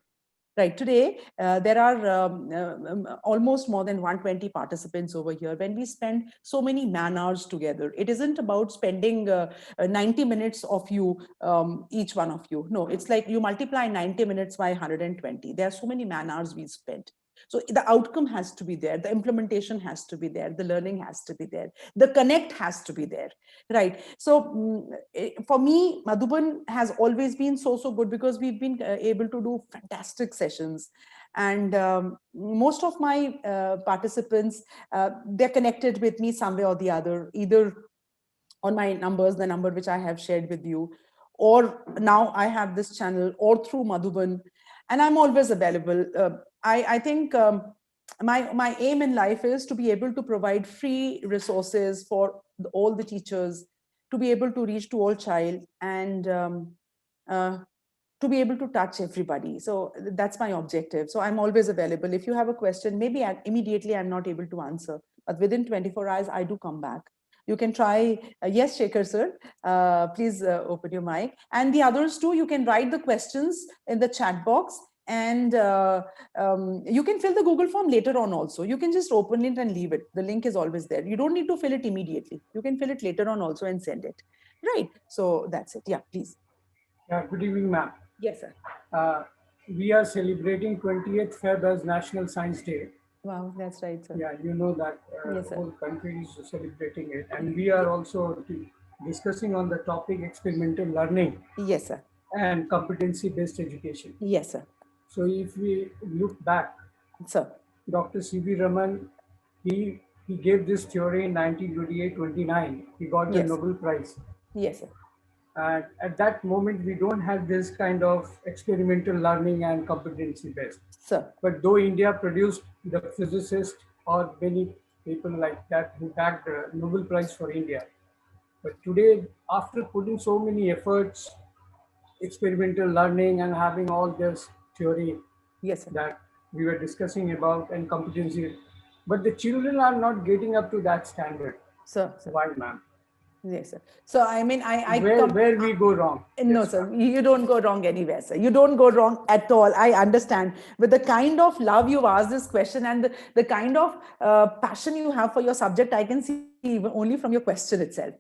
right, today, there are almost more than 120 participants over here. When we spend so many man hours together, it isn't about spending 90 minutes of you, each one of you. No, it's like you multiply 90 minutes by 120. There are so many man hours we spent. So the outcome has to be there, the implementation has to be there, the learning has to be there, the connect has to be there, right? So for me, Madhuban has always been so good, because we've been able to do fantastic sessions. And most of my participants, they're connected with me some way or the other, either on my numbers, the number which I have shared with you, or now I have this channel, or through Madhuban, and I'm always available. I think my aim in life is to be able to provide free resources for all the teachers, to be able to reach to all child, and uh, to be able to touch everybody. So that's my objective. So I'm always available. If you have a question, maybe immediately I'm not able to answer, but within 24 hours, I do come back. You can try, yes, Shekhar sir, please open your mic. And the others too, you can write the questions in the chat box, and you can fill the Google form later on also. You can just open it and leave it. The link is always there. You don't need to fill it immediately. You can fill it later on also and send it. Right. So that's it. Yeah, please. Yeah, good evening, ma'am. Yes, sir. Uh, we are celebrating 20th Feb as National Science Day. Wow, that's right, sir. Yeah, you know that Yes, sir. whole country is celebrating it, and we are also discussing on the topic experimental learning Yes, sir. and competency-based education. Yes, sir. So if we look back, Sir. Dr. C.V. Raman, he gave this theory in 1928-29. He got the Yes. Nobel Prize. Yes, sir. And at that moment, we don't have this kind of experimental learning and competency based. Sir. But though India produced the physicists or many people like that who backed the Nobel Prize for India, but today, after putting so many efforts, experimental learning and having all this theory Yes, sir. that we were discussing about and competency, but the children are not getting up to that standard. Sir. Sir. Why, ma'am? Yes, sir. So I mean, I Where we go wrong? no, Yes, ma'am. sir. You don't go wrong anywhere, sir. You don't go wrong at all. I understand. With the kind of love you've asked this question and the kind of passion you have for your subject, I can see even only from your question itself.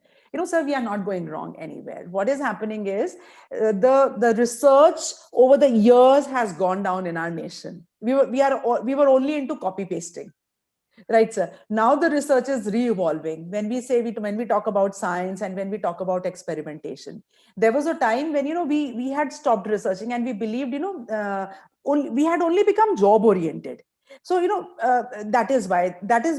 Sir, we are not going wrong anywhere. What is happening is the research over the years has gone down in our nation. We were only into copy pasting. Right, sir. Now the research is re-evolving. When we talk about science and when we talk about experimentation, there was a time when we had stopped researching and we believed we had only become job oriented. So that is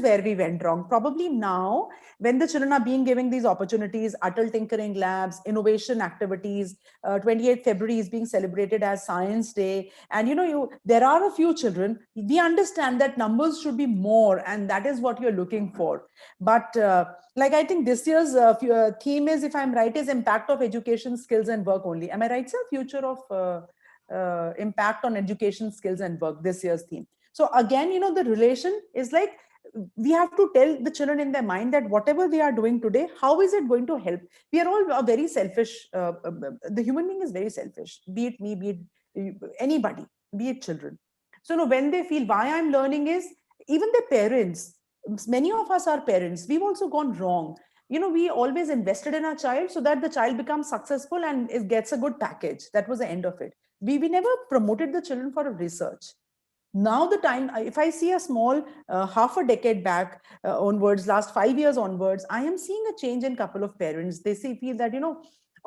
where we went wrong. Probably now, when the children are being given these opportunities, adult tinkering labs, innovation activities, 28th February is being celebrated as Science Day, and there are a few children. We understand that numbers should be more, and that is what you're looking for. But like I think this year's theme is, if I'm right, is impact of education, skills, and work only. Am I right, sir? Future of impact on education, skills, and work. This year's theme. So again, the relation is like, we have to tell the children in their mind that whatever they are doing today, how is it going to help? We are all very selfish. The human being is very selfish, be it me, be it anybody, be it children. So when they feel, why I'm learning is, even their parents, many of us are parents, we've also gone wrong. We always invested in our child so that the child becomes successful and it gets a good package. That was the end of it. We never promoted the children for a research. Now the time, if I see a small half a decade back onwards, last 5 years onwards, I am seeing a change in couple of parents. They feel that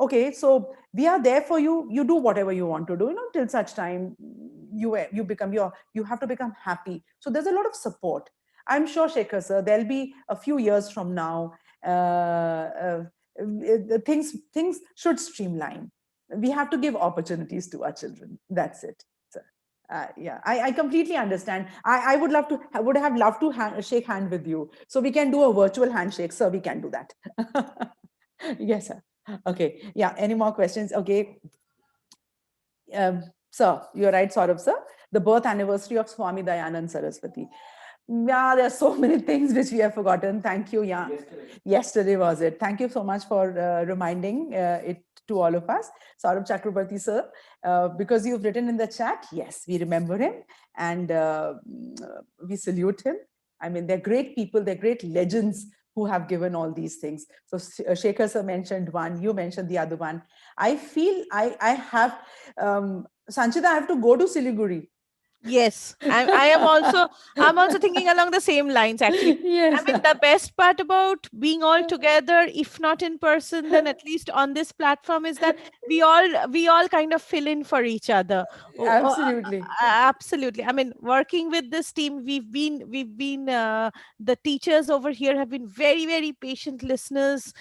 okay, so we are there for you, you do whatever you want to do, till such time you have to become happy. So there's a lot of support. I'm sure, Shekhar sir, there'll be a few years from now, things should streamline. We have to give opportunities to our children. That's it. Yeah, I completely understand. I would love to, would have loved to shake hand with you. So we can do a virtual handshake. So we can do that. Yes, sir. Okay. Yeah. Any more questions? Okay. Sir, you're right, Saurabh, sir. The birth anniversary of Swami Dayanand Saraswati. Yeah, there are so many things which we have forgotten. Thank you. Yeah. Yesterday was it. Thank you so much for reminding it to all of us. Saurabh Chakrabarti, sir, because you've written in the chat, yes, we remember him and we salute him. I mean, they're great people, they're great legends who have given all these things. So Shekhar sir mentioned one, you mentioned the other one. I feel I have, Sanchita, I have to go to Siliguri. Yes, I'm also thinking along the same lines actually. I Yes. mean, the best part about being all together, if not in person, then at least on this platform, is that we all kind of fill in for each other. Absolutely. Absolutely. I mean, working with this team, we've been the teachers over here have been very, very patient listeners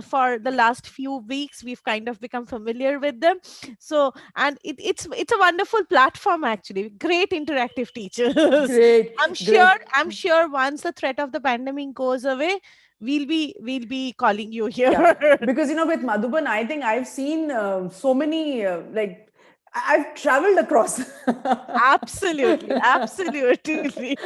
for the last few weeks. We've kind of become familiar with them. So, and it's a wonderful platform actually. Great interactive teachers. Great, I'm great. sure I'm sure once the threat of the pandemic goes away, we'll be calling you Yeah, here. because with Madhuban, I think I've seen so many I've traveled across. Absolutely, absolutely.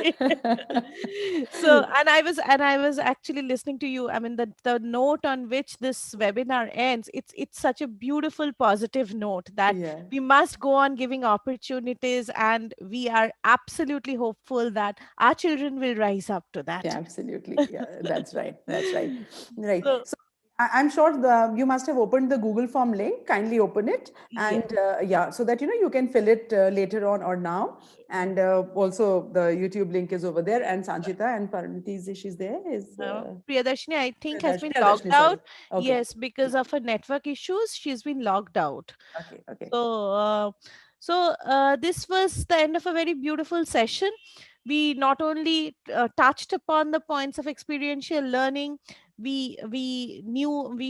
So, and I was actually listening to you. I mean, the note on which this webinar ends, it's such a beautiful positive note that Yeah. we must go on giving opportunities, and we are absolutely hopeful that our children will rise up to Yeah, that. absolutely. Yeah, that's right. That's right. Right. So, So I'm sure you must have opened the Google form link. Kindly open it, Yeah. and yeah, so that you can fill it later on or now. And also the YouTube link is over there. And Sanchita and Paramiti, she's there. Is Priyadarshini, I think, has been logged Priyadarshini, out. sorry. Okay. Yes, because of her network issues, she's been logged out. Okay. Okay. So, this was the end of a very beautiful session. We not only touched upon the points of experiential learning, we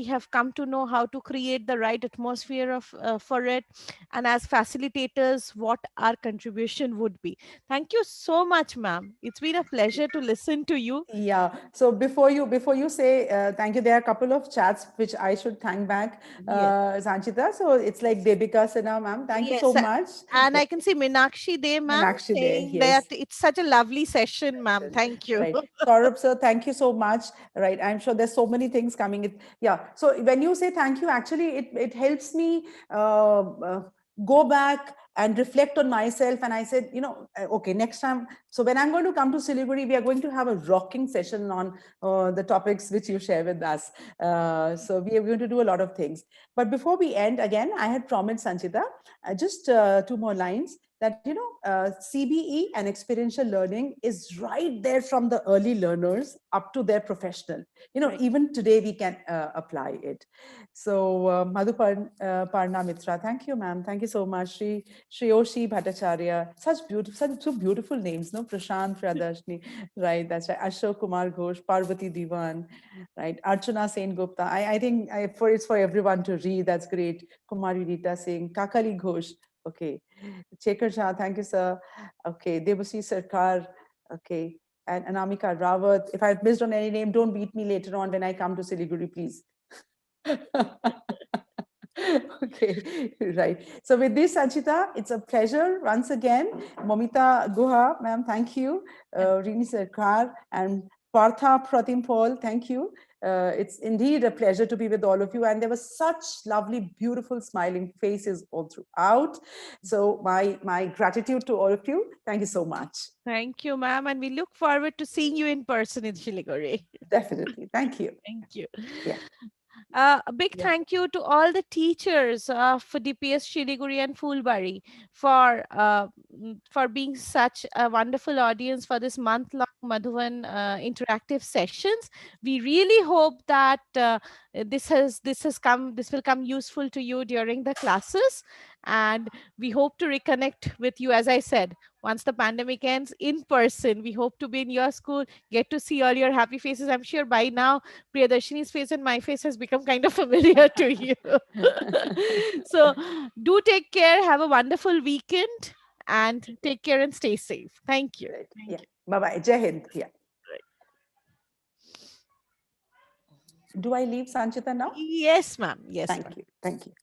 have come to know how to create the right atmosphere of for it, and as facilitators, what our contribution would be. Thank you so much, ma'am. It's been a pleasure to listen to you. Yeah. So before you say thank you, there are a couple of chats which I should thank back, Yes. Sanchita. So it's like Debika Sinha, ma'am. Thank you so Yes, much. and I can see Minakshi there, ma'am, Meenakshi there. saying that Yes. it's such a lovely session, ma'am. Thank you. Right. Saurabh sir, thank you so much. Right. I'm sure there's so many things coming. Yeah. So when you say thank you, actually it helps me go back and reflect on myself. And I said, okay, next time. So when I'm going to come to Siliguri, we are going to have a rocking session on the topics which you share with us. So we are going to do a lot of things. But before we end, again, I had promised Sanchita just two more lines that CBE and experiential learning is right there from the early learners up to their professional. Right. Even today we can apply it. So Parna Mitra, thank you, ma'am. Thank you so much. Shreyoshi Bhattacharya, such two beautiful names, no? Prashant Priyadarshini, right? That's right. Ashok Kumar Ghosh, Parvati Diwan, right? Archana Sen Gupta. I think it's for everyone to read. That's great. Kumari Rita Singh, Kakali Ghosh. Okay. Chekhar Jha, thank you, sir. Okay. Debussy Sarkar. Okay. And Anamika Rawat. If I've missed on any name, don't beat me later on when I come to Siliguri, please. Okay, right. So with this, Sanchita, it's a pleasure once again. Momita Guha, ma'am, thank you. Rini Sarkar and Partha Pratim Paul, thank you. It's indeed a pleasure to be with all of you. And there were such lovely, beautiful, smiling faces all throughout. So my gratitude to all of you. Thank you so much. Thank you, ma'am. And we look forward to seeing you in person in Shiliguri. Definitely. Thank you. Thank you. Yeah. A big Yeah. thank you to all the teachers for DPS Shiliguri and Fulbari for being such a wonderful audience for this month-long Madhuvan interactive sessions. We really hope that this will come useful to you during the classes, and we hope to reconnect with you, as I said, once the pandemic ends, in person. We hope to be in your school, get to see all your happy faces. I'm sure by now Priyadarshini's face and my face has become kind of familiar to you. So do take care. Have a wonderful weekend and take care and stay safe. Thank you. Right. Thank Yeah. you. Bye bye. Jai Hind. Yeah. Do I leave Sanchita now? Yes, ma'am. Yes, ma'am. Thank you. Thank you.